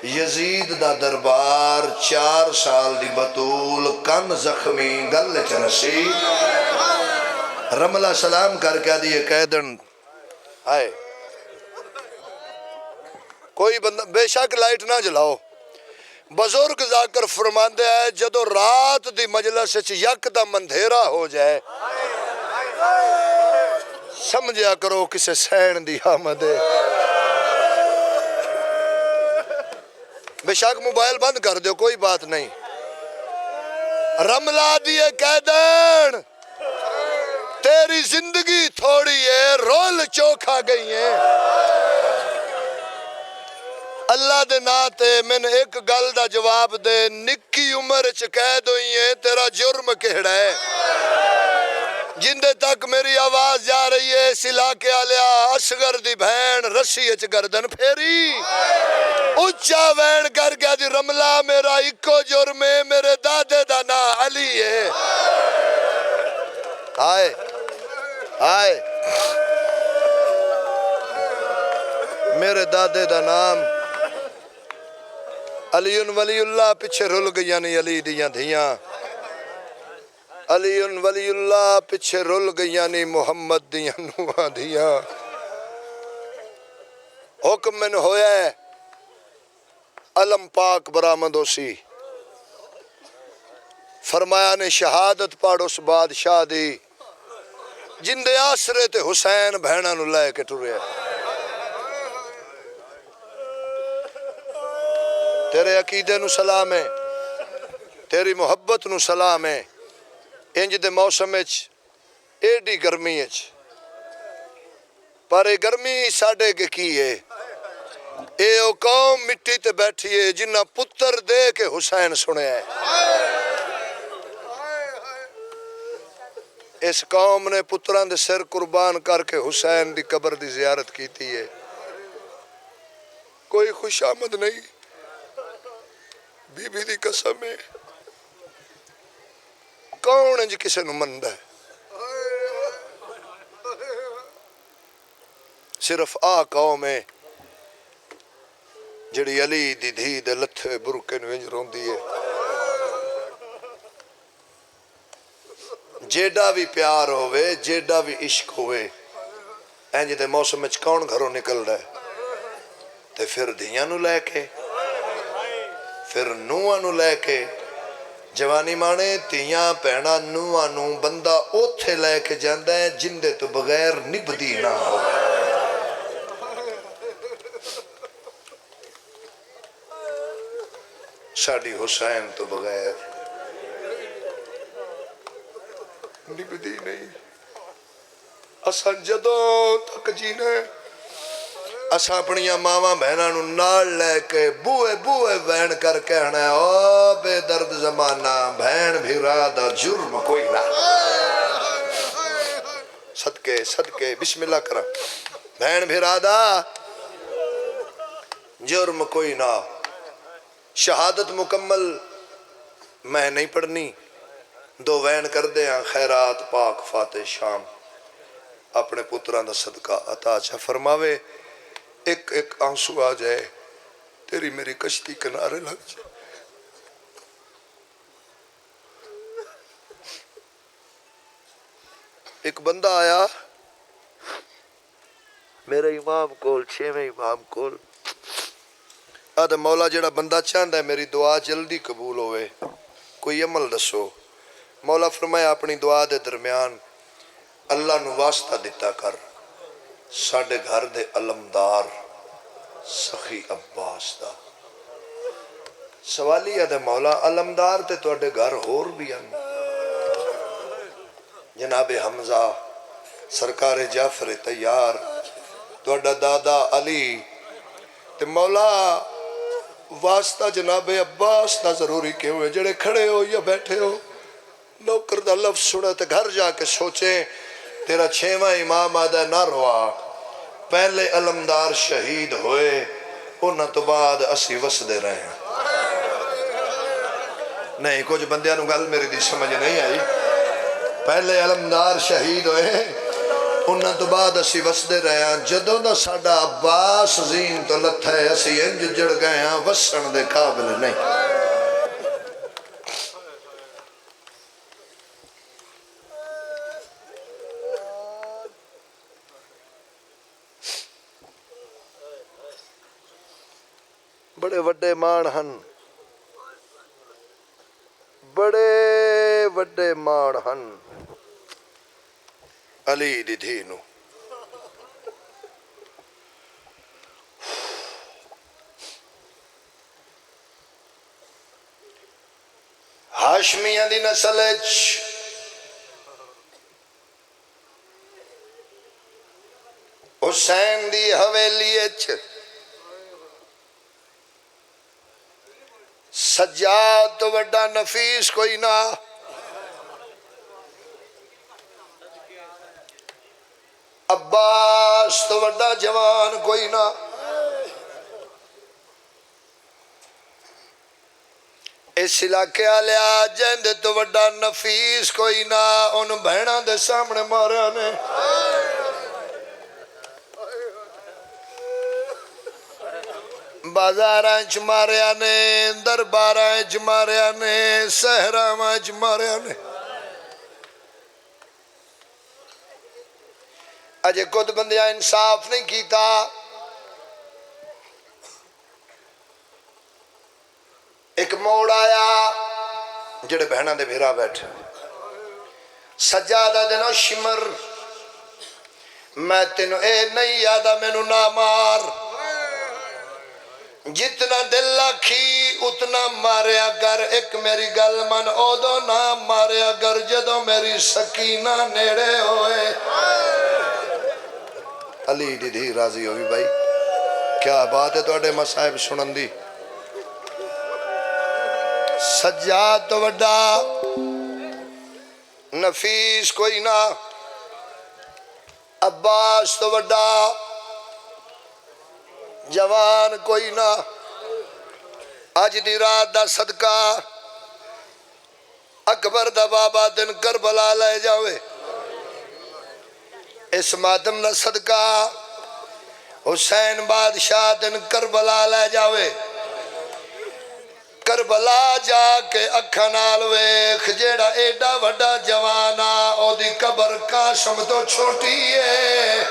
یزید دا دربار 4 سال دی بطول کن زخمی گل چنسی رملہ سلام کر کے دیئے قیدن آئے کوئی بندہ بے شک لائٹ نہ جلاؤ. بزرگ ذاکر فرماندے ہے جدو رات دی مجلس یک دا مندھیرا ہو جائے سمجھیا کرو کسے سین دی آمد ہے. بے شک موبائل بند کر دیو کوئی بات نہیں. رملہ دیئے قیدن تیری زندگی تھوڑی ہے رول چوکھا گئی ہے. اللہ دے ناتے میں نے ایک گل دا جواب دے نکی عمر قید ہوئی ہے تیرا جرم کہڑا ہے. جندے تک میری آواز جا رہی ہے اس علاقے آلیا اصغر دی بہن رسی اچ گردن پھیری اچھا وین کر گیا دی رملہ میرا اکو جرم ہے میرے دادے دا نا علی ہے. آئے آئے میرے دادے دا نام علی ولی اللہ پیچھے رول گیا نہیں علی دیاں دھیاں. علی ولی اللہ پیچھے رول گیا نہیں محمد دیاں نوہاں دیاں. حکم من ہویا ہے علم پاک برآمد ہوسی فرمایا نے شہادت پاڑ اس بادشاہ دی جندے آسرے تے حسین بہنہ نو لے کے ٹرے. تیرے عقیدے نو سلام ہے تیری محبت نو سلام ہے. انج دے موسم اچ ایڈی گرمی اچ پر گرمی ساڑے کے کی ہے اے او قوم مٹی تے بیٹھی ہے جنہ پتر دے کے حسین سنے ہے. اس قوم نے پتران دے سر قربان کر کے حسین دی قبر دی زیارت کی تھی ہے. کوئی خوش آمد نہیں بی بی دی قسم ہے کون انج کسے نو مندہ ہے. صرف آ قوم ہے جڑی علی دی دھی دے لتھے برکے نو انج رون دی ہے. جیڈا بھی پیار ہوئے جیڈا بھی عشق ہوئے انج دے موسم میں کون گھروں نکل رہا ہے تے پھر دھیاں نو لے کے پھر نوہاں نو لے کے جوانی مانے تیاں پہنا نوہاں نو بندہ اوتھے لے کے جاندہ ہے جندے تو بغیر نبدی نہ ہو. ساڑی حسین تو بغیر نبدی نہیں. اساں جدوں تک جینے اساں اپنیاں ماواں بہناں نو نال لے کے بوئے بوئے بہن کر کہنا ہے او بے درد زمانہ بہن بھی رادا جرم کوئی نہ. صدقے صدقے بسم اللہ کرا بہن بھی رادا جرم کوئی نہ. شہادت مکمل میں نہیں پڑھنی دو وین کر دے ہیں خیرات پاک فاتح شام اپنے پتران دا صدقہ عطا چا فرماوے. ایک ایک آنسو آ جائے تیری میری کشتی کنارے لگ جائے. ایک بندہ آیا میرے امام کول 6ویں امام کول آدھا مولا جڑا بندہ چاہندہ ہے میری دعا جلدی قبول ہوئے کوئی عمل دسو. مولا فرمایا اپنی دعا دے درمیان اللہ نو واسطہ دیتا کر ساڑھے گھر دے علمدار سخی عباس دا. سوالی ہے دے مولا علمدار تے توڑے گھر ہور بھی ہیں جناب حمزہ سرکار جعفر تیار توڑا دادا علی تے مولا واسطہ جناب عباس دا ضروری کیوں ہے جڑے کھڑے ہو یا بیٹھے ہو نوکر دا لفظ سنے تے گھر جا کے سوچیں تیرا 6واں امام آدھا نہ روا پہلے علمدار شہید ہوئے انہاں تو بعد اسی وسدے رہے ہیں نہیں کچھ بندیاں نو گل میری دی سمجھ نہیں آئی پہلے علمدار شہید ہوئے انہاں تو بعد اسی وسدے رہے ہیں جدوں دا ساڈا عباس زین تو لتھا ہے اسی انج جڑ گئے ہیں وسن دے قابل نہیں بڑے وڈے مان ہن بڑے وڈے مان ہن علی دی دھی نو ہاشمیاں دی نسل وچ حسین دی حویلی وچ سجاد تو وڈا نفیس کوئی نہ عباس تو وڈا جوان کوئی نہ اس علاقے آلیا جند تو وڈا نفیس کوئی نہ ان بہنوں دے سامنے ماریا نے بازاراں چ ماریا نے درباراں چ ماریا نے صحراواں چ ماریا نے اجے خود بندیاں انصاف نہیں کیتا ایک موڑ آیا جڑے بہناں دے بھیرا بیٹھے سجادہ دے نو شمر میں تینوں اے نہیں یادا مینوں نہ مار جتنا دل لکھی اتنا ماریا گر ایک میری گل من اودو نہ ماریا گر جدو میری سکینہ نیڑے ہوئے علی دی دھی راضی ہوئی بھائی کیا بات ہے تو اڈے مسائب سنن دی سجاد تو وڈا نفیس کوئی نہ عباس تو وڈا جوان کوئی نہ آج دی رات دا صدقہ اکبر دا بابا دن کربلا لے جاوے اس مادم دا صدقہ حسین بادشاہ دن کربلا لے جاوے کربلا جا کے اکھا نال ویکھ جیڑا ایڈا وڈا جوانا او دی قبر قاسم تو چھوٹی ہے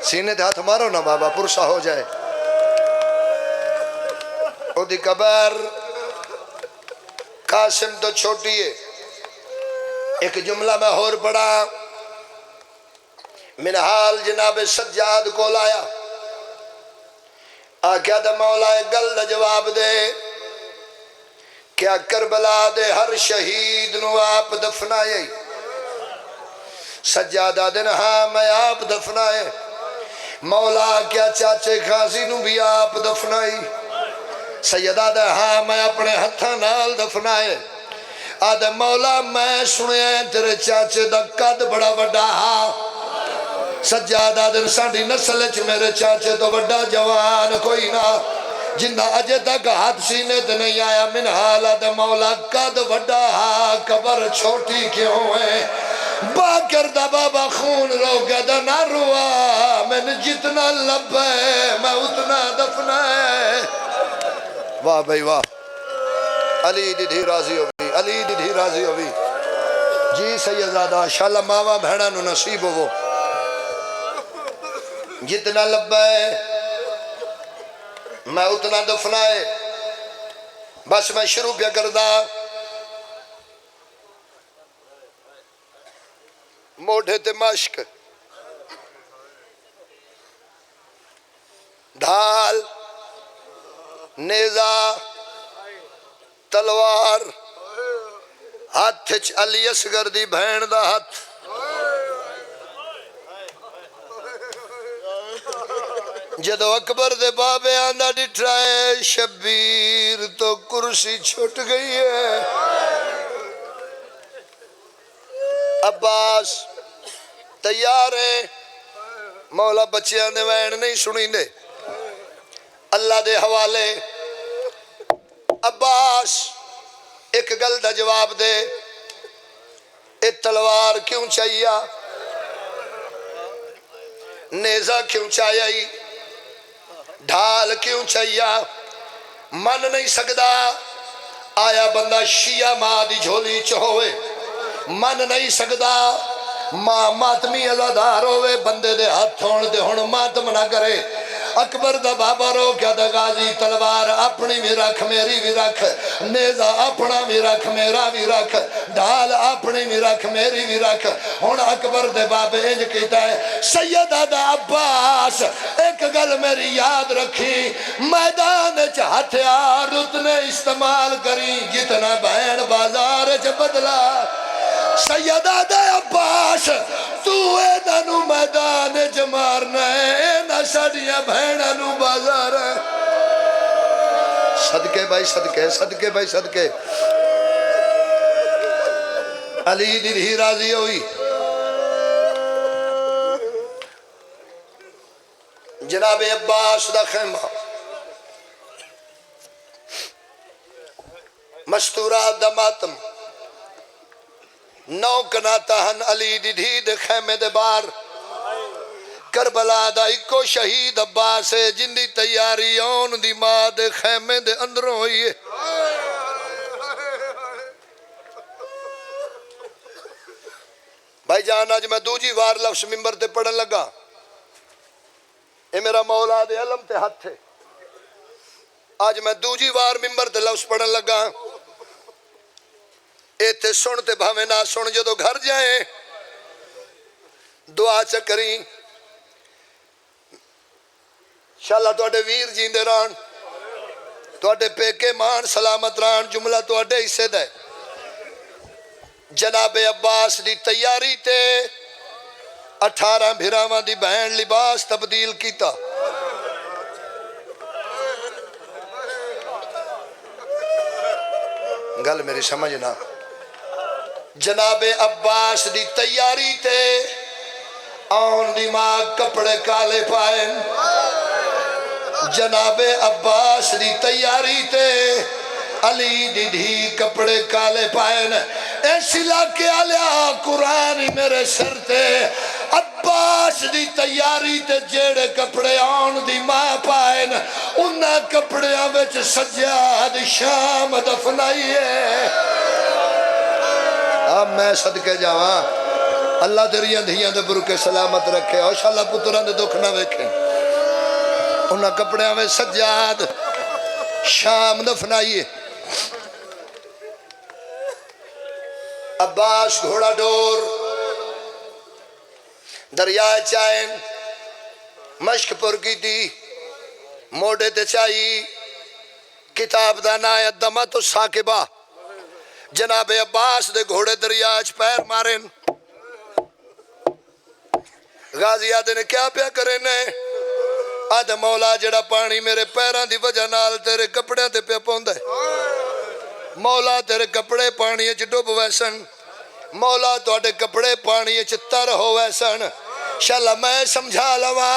سینے دے ہاتھ مارو نا بابا پرسا ہو جائے او دی قبر قاسم تو چھوٹی ہے ایک جملہ میں اور پڑھا منحال جناب سجاد کو لایا آکھیا دا مولا گل دا جواب دے کیا کربلا دے ہر شہید نو آپ دفنائے سجادہ دن ہاں میں آپ دفنائے مولا کیا چاچے غازی نو بھی آپ دفنائی سیدہ دے ہاں میں اپنے ہتھاں نال دفنائے آدھے مولا میں سنے تیرے چاچے دا قد بڑا وڈا ہاں سجادہ دن ساڑی نسل چ میرے چاچے تو وڈا جوان کوئی نہ جنہ اجے تک ہاتھ سینے تے نہیں آیا من حالت مولا قد وڈا ہاں قبر چھوٹی کیوں ہے باکر دا بابا خون روگا دا نہ روا میں نے جتنا لب ہے میں اتنا دفنا ہے واہ بھائی واہ علی دی دھی راضی ہوئی علی دی دھی راضی ہوئی جی سیدزادہ شاءاللہ ماما بھیڑا نو نصیب ہو جتنا لب ہے میں اتنا دفنا ہے بس میں شروع پہ کردہ موڑے تے مشک ڈھال نیزہ تلوار ہاتھ علی اصغر دی بہن دا ہاتھ جدو اکبر دے بابے آندا ڈٹھائے شبیر تو کرسی چھٹ گئی ہے. عباس تیار ہے. مولا بچیاں دے وین نہیں سنی دے اللہ دے حوالے. عباس ایک گل دا جواب دے اے تلوار کیوں چاہیے نیزہ کیوں چاہیے ڈھال کیوں چاہیے من نہیں سکدا آیا بندہ شیعہ ماں دی جھولی چ ہوئے من نہیں سکدا ماں ماتمی ازادار ہوئے بندے دے ہاتھ ہون دے ہون ماتم نہ کرے. اکبر دا بابا رو کیا دا غازی تلوار اپنی بھی رکھ میری بھی رکھ نیزہ اپنا بھی رکھ میرا بھی رکھ ڈھال اپنی بھی رکھ میری بھی رکھ. ہون اکبر دے بابے انج کیتا ہے سیدہ دا عباس ایک گل میری یاد رکھی میدان چ ہتھیار اتنے استعمال کری جتنا بہن بازار چ بدلا. سیدہ دا عباس تو ایدانو میدان چ مارنا ہے نہ ساڑیاں بہنانو بازار ہے. صدقے بھائی صدقے صدقے بھائی صدقے. علی دی دھی راضی ہوئی. جناب عباس دا خیمہ مستورات دا ماتم نو کناتا ہن علی دی دھی دے خیمے دے بار کربلا دا اکو شہید عباس ہے جن دی تیاری آن دی ماں دے خیمے دے اندروں ہوئی ہے. بھائی جان آج میں دوجی وار لفظ ممبر تے پڑھن لگا اے میرا مولا دے علم تے ہاتھ ہے. آج میں دوجی وار ممبر تے لفظ پڑھن لگا اے تے سن تے بھاوے نہ سن جدو گھر جائیں دعا چکریں انشاءاللہ توڑے ویر جیندے ران توڑے پیکے مان سلامت ران جملہ توڑے حصے دے. جناب عباس دی تیاری تے 18 بھیراواں دی بہن لباس تبدیل کیتا. گل میری سمجھنا جناب عباس دی تیاری تے آن دی ماں کپڑے کالے پائن. جناب عباس دی تیاری تے علی دی دھی کپڑے کالے پائن. ایسی لاکے آلیا قرآن میرے سر تے عباس دی تیاری تے جیڑے کپڑے آن دی ماں پائن انہاں کپڑیاں وچ سجاد شام دفنائی ہے. اب میں صدقے جاواں اللہ دریاں دھیاں دے برکے سلامت رکھے اور انشاءاللہ پتران دے دکھ نہ ویکھیں. انہاں کپڑیاں وچ سجاد شام دفنائی ہے. عباس گھوڑا ڈور دریائے چائن مشک پر کی تھی موڑے تے چائی کتاب دا نایت دمت و ساکبہ. جناب عباس دے گھوڑے دریائے پیر مارن غازی آدھے نے کیا پیا کرنے آدھے مولا جڑا پانی میرے پیران دی وجہ نال تیرے کپڑے تے پیا پوندے مولا تیرے کپڑے پانی اچھ ڈوب ویسن مولا توڑے کپڑے پانی اچھ تر ہو ویسن. انشاءاللہ میں سمجھا لوا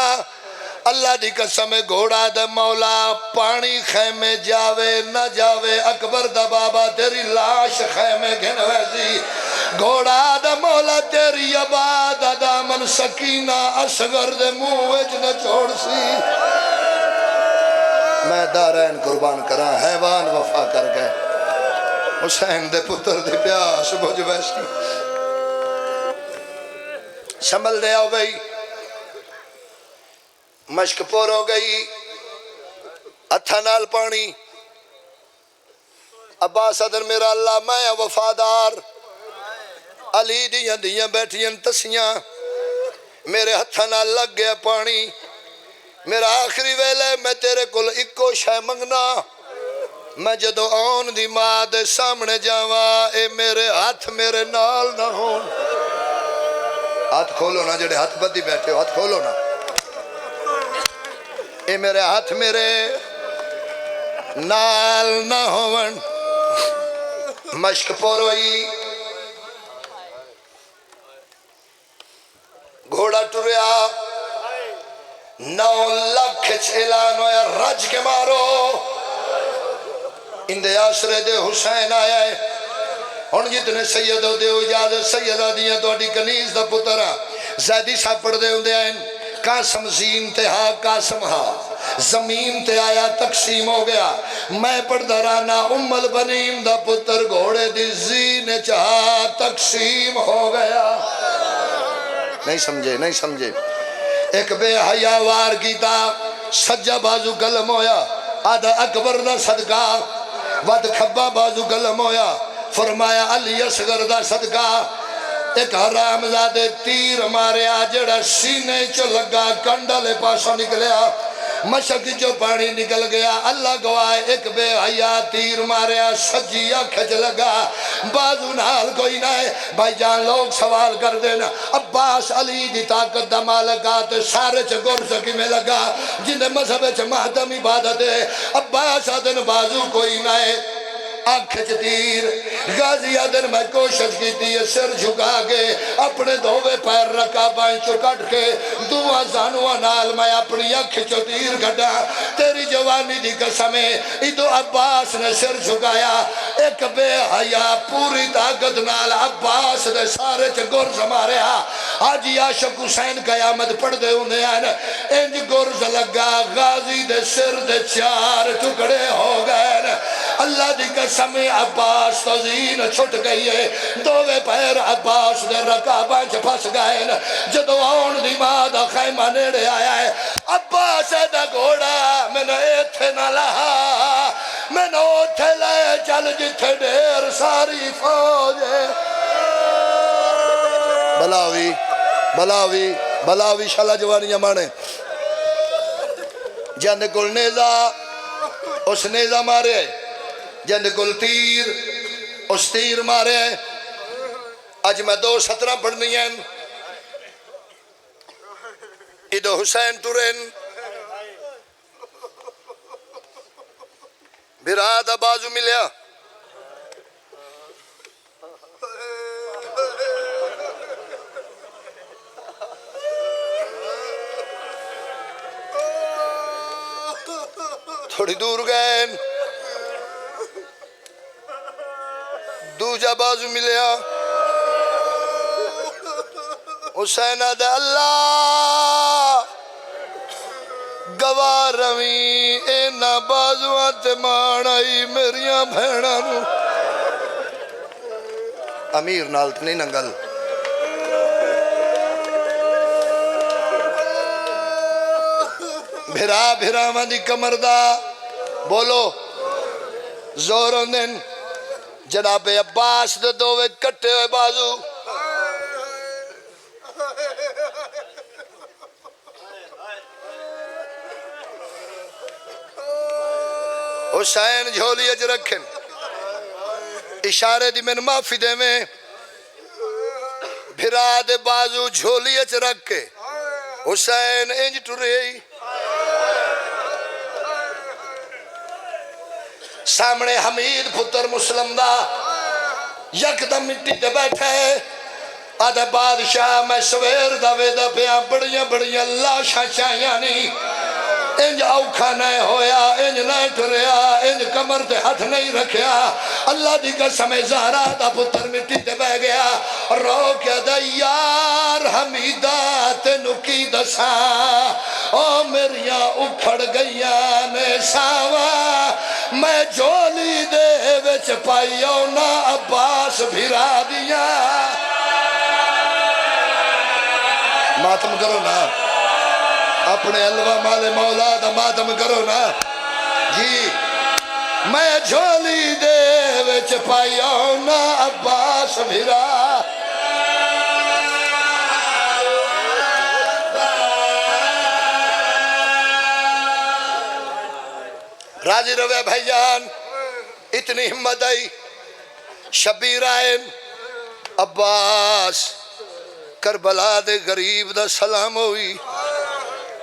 اللہ دی قسم گھوڑا دے مولا پانی خیمے جاوے نہ جاوے اکبر دا بابا تیری لاش خیمے گھن ویسی. گھوڑا دے مولا تیری عباد دامن سکینہ اصغر دے موج نہ چھوڑ سی. میں دارین قربان کرا حیوان وفا کر گئے حسین دے پتر دے پیاس بھوج ویسی. شمل دے آو گئی مشک پور ہو گئی اتھا نال پانی. عباس ادر میرا اللہ میں وفادار علی دیاں دیاں بیٹھیاں تسیاں میرے ہتھا نال لگ گیا پانی. میرا آخری ویلے میں تیرے کل اکو شے منگنا میں جدو آن دی ماں دے سامنے جاواں اے میرے ہاتھ میرے نال نہ ہون. ہاتھ کھولو نا جڑے ہاتھ بدی بیٹھے ہو ہاتھ کھولو نا. اے میرے ہاتھ میرے نال نہ ہون مشک پوروئی گھوڑا ٹریا 9 لاکھ اعلان ہویا رج کے مارو اندے آسرے دے حسین آیا ہے ہن جتنے سیدہ دیو اجازت سیدہ دیاں تو اڈی کنیز دا پترہ زیدی صاحب پڑھ دے ہوندے آئیں قاسم زین تے ہا قاسم ہا زمین تے آیا تقسیم ہو گیا میں پڑھ درانا البنین دا پتر گھوڑے دی زین چاہا تقسیم ہو گیا نہیں سمجھے ایک بے حیا وار کیتا سجا بازو گلم ہویا آدھا اکبر دا صدقہ ود کھبا بازو گلم ہویا فرمایا علی اصغر دا صدقہ ایک حرام زادے تیر مارے آجڑا سینے چو لگا کنڈلے پاسوں نکلیا مشک جو پانی نکل گیا اللہ گواہ ایک بے حیا تیر مارے سجیا کھچ لگا بازو نال کوئی نہ ہے بھائی جان لوگ سوال کر دینا عباس علی دی طاقت دا مالکات سارے چگور سکی میں لگا جنہیں مذہب مہتم عبادت ہے عباس آدن بازو کوئی نہ ہے آنکھ تیر غازی آدن میں کوشش کی تھی سر جھکا کے اپنے دووے پیر رکھا بائیں چکٹ کے دعا زانوہ نال میں اپنی آنکھ تیر گھٹا تیری جوانی دی قسمیں ادو عباس نے سر جھکایا ایک بے حیا پوری طاقت نال عباس دے سارے گرز مارے آجی عاشق حسین قیامت پڑھ دے انہیں آئین انج گرز لگا غازی دے سر دے 4 ٹکڑے ہو گئے اللہ دی قسم عباس تو زین چھٹ گئی ہے دووے پیر عباس دے رکاباں چھ پھس گئے جدو آن دی ماں دا خیمہ نیڑے آیا ہے عباس دا گھوڑا میں نے ایتھے نہ لہا میں نے اوتھے لے چل جتھے دیر ساری فوج ہے بلاوی شالا جوانیاں مانے جند کل نیزہ اس نیزہ مارے جند کل تیر اس تیر مارے آج میں 2:17 پڑھنی ہیں ادو حسین ٹورین برادہ بازو ملیا تھوڑی دور گئے دوجہ بازو ملیا حسین دے اللہ گواہ روی اینا بازوان تے مانائی میریاں بھیڑا نو امیر نالت نہیں ننگل بھرا مندی کمردہ بولو زوروں دن جناب عباس دے دووے کٹے ہوئے بازو حسین جھولی اج رکھن اشارے دی من معافی دے میں بھرا دے بازو جھولی اج رکھ کے حسین انج ٹرئی سامنے حمید پتر مسلم دا یکدم مٹی تے بیٹھے آدھے بادشاہ میں سویر دا ویدہ پیا بڑیاں لاشاں چاہیاں نہیں انج اوکھا نہیں ہویا انج نہیں ٹریا انج کمر تے ہاتھ نہیں رکھیا اللہ دی قسم زہرا دا پتر مٹی تے بہ گیا رو کے دے یار حمیدہ تے نکی دساں او میریاں اکھڑ گئیاں نے ساوا میں جولی دے وچ پائیو نا عباس بھرا دیا ماتم کرو نا اپنے علوہ مال مولا دا ماتم کرو نا جی میں جھولی دے وچ پائیو نا عباس بھرا راضی روے بھائی جان اتنی ہمت آئی شبیر آئین عباس کربلا دے غریب دا سلام ہوئی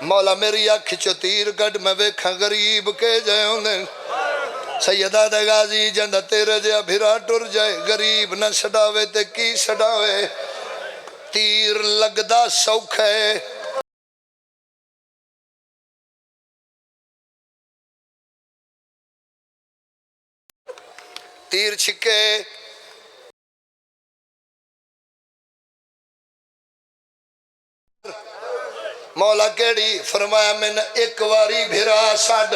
مولا میری اکھ چو تیر گڈ میں ویکھاں غریب کے جائے ہوندے سیدہ دے غازی جندہ تیرے جا بھرا ٹر جائے غریب نہ سڑاوے تے کی سڑاوے تیر لگدا سوکھ ہے تیر چھکے مولا کیڑی فرمایا میں نے ایک واری بھرا ساڑھ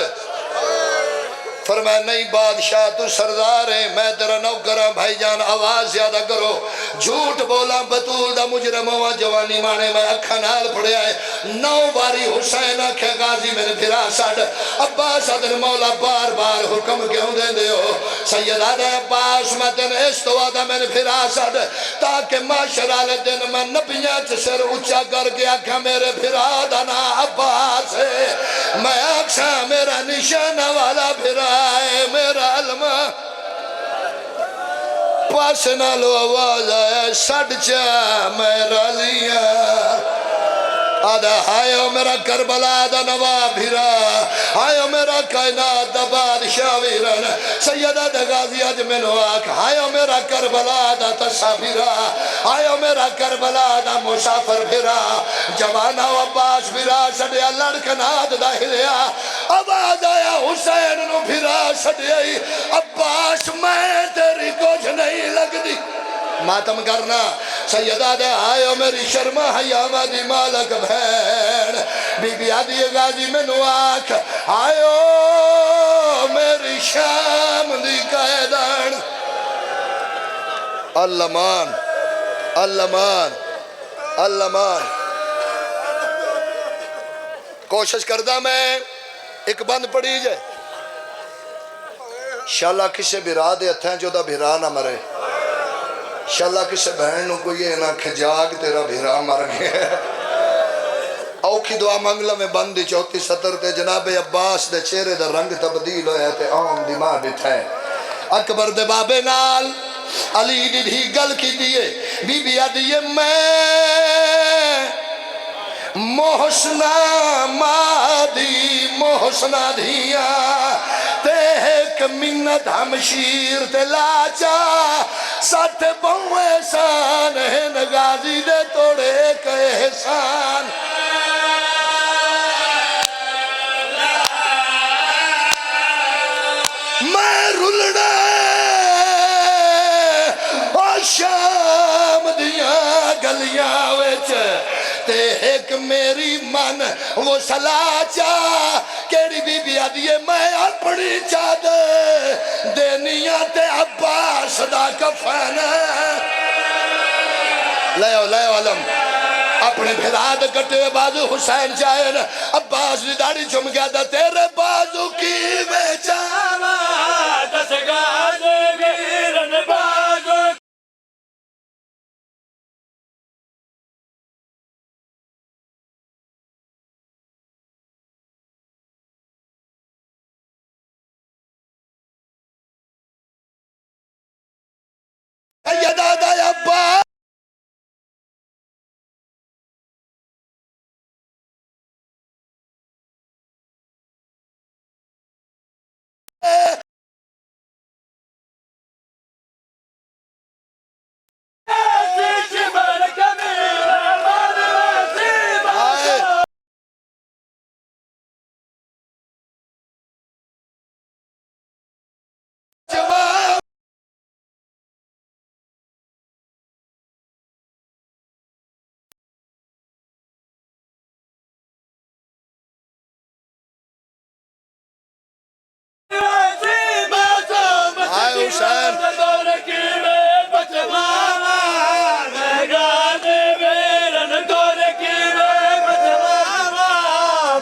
فرمایا نہیں بادشاہ تو سردار ہے میں تیرا نوکرہ بھائی جان آواز زیادہ کرو جھوٹ بولا بطول دا مجرم ہوا جوانی مانے میں اکھا نال پڑے آئے 9 باری حسین آکھے غازی میں نے پھرا ساڑھ عباس ادن مولا بار بار حکم کیوں دے دے ہو سیدہ دے عباس میں تین اس تو آدھا میں نے پھرا ساڑھ تاکہ معاشرہ دن میں نبیاں سر اچھا کر کے آکھا میرے پھرا دانا عباس ہے میں آکھا میرا نشانہ والا پھرا ہے میرا علمہ پاس نالو آواز آیا سڑ چاہ میں راضیاں آدھا ہائیو میرا کربلا دا نواب بھیرا ہائیو میرا کائنات دا بادشاہ ویرن سیدہ دا غازی اج منو آکھ ہائیو میرا کربلا دا تسا بھیرا ہائیو میرا کربلا دا مسافر بھیرا جوانا و عباس بھیرا سڑیا لڑکنات دا ہلیا آواز آیا حسین نو بھیرا سڑیا عباس میں تیری کچھ نہیں لگ دی ماتم کرنا سیدہ دے آئیو میری شرمہ حیامہ دی مالک بھین بی بی آدھی غازی میں نو آکھ آئیو میری شام دی قائدان اللہ مان اللہ مان اللہ مان کوشش کردہ میں ایک بند پڑی جائے شاءاللہ کسے بھرا دے اتھیں جو دا بھرا نہ مرے شاءاللہ کسے بہن نو کو یہ نہ کھجاگ تیرا بھیرا مر گیا اوکھی دعا منگلہ میں بندی 34 سطر تے جناب عباس دے چہرے دا رنگ تبدیل ہویا تے آم دماغ ڈٹھائے اکبر دے بابے نال علی دی بھی گل کی دیئے بی بی آدھیے میں محسنہ مادی محسنہ دھیا تے ایک منت ہمشیر تے لاچا ساتھ بہو احسان ہے نغازی دے توڑے ایک احسان میں رلڑا اور شام دیاں گلیاں ویچ تے ایک میری من وہ سلاچا کیڑی بی بی آدھیے میں اپنی چاد دینیاں تے عباس دا کفن لے علم اپنے بھراد کٹے بازو حسین چاہن عباس دی داڑی چم گیا دا تیرے بازو کی میں چاہنا دس گازے گیرن بازو سیدہ دا عباس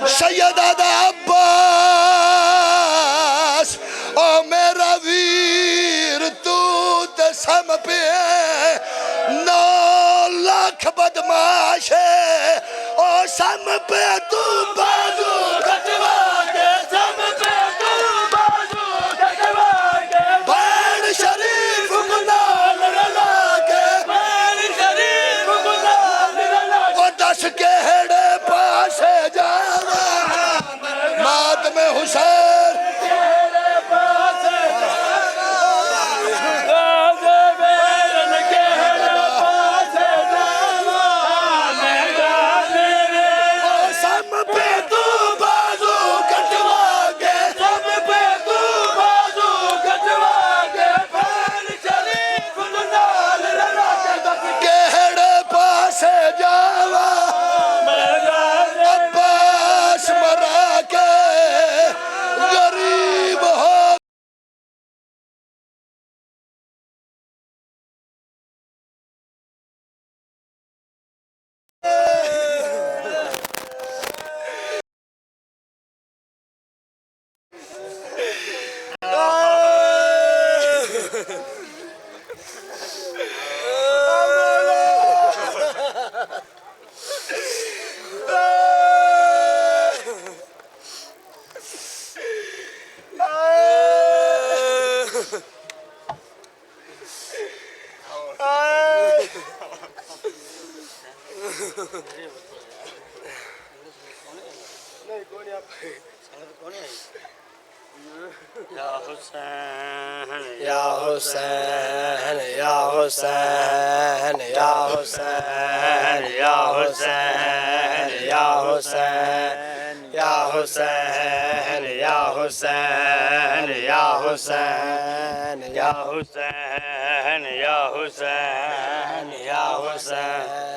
سیدہ دا عباس او میرا ویر تو تے سم پہ 9 لاکھ بدماش ہے او سم پہ تو بازو کٹوا کے سم پہ تو بازو کٹوا کے بین شریف گنال رلا کے بین شریف گنال رلا کے 10 کہڑے پاسے جا یا حسین یا حسین یا حسین یا حسین یا حسین یا حسین یا حسین یا حسین یا حسین یا حسین یا حسین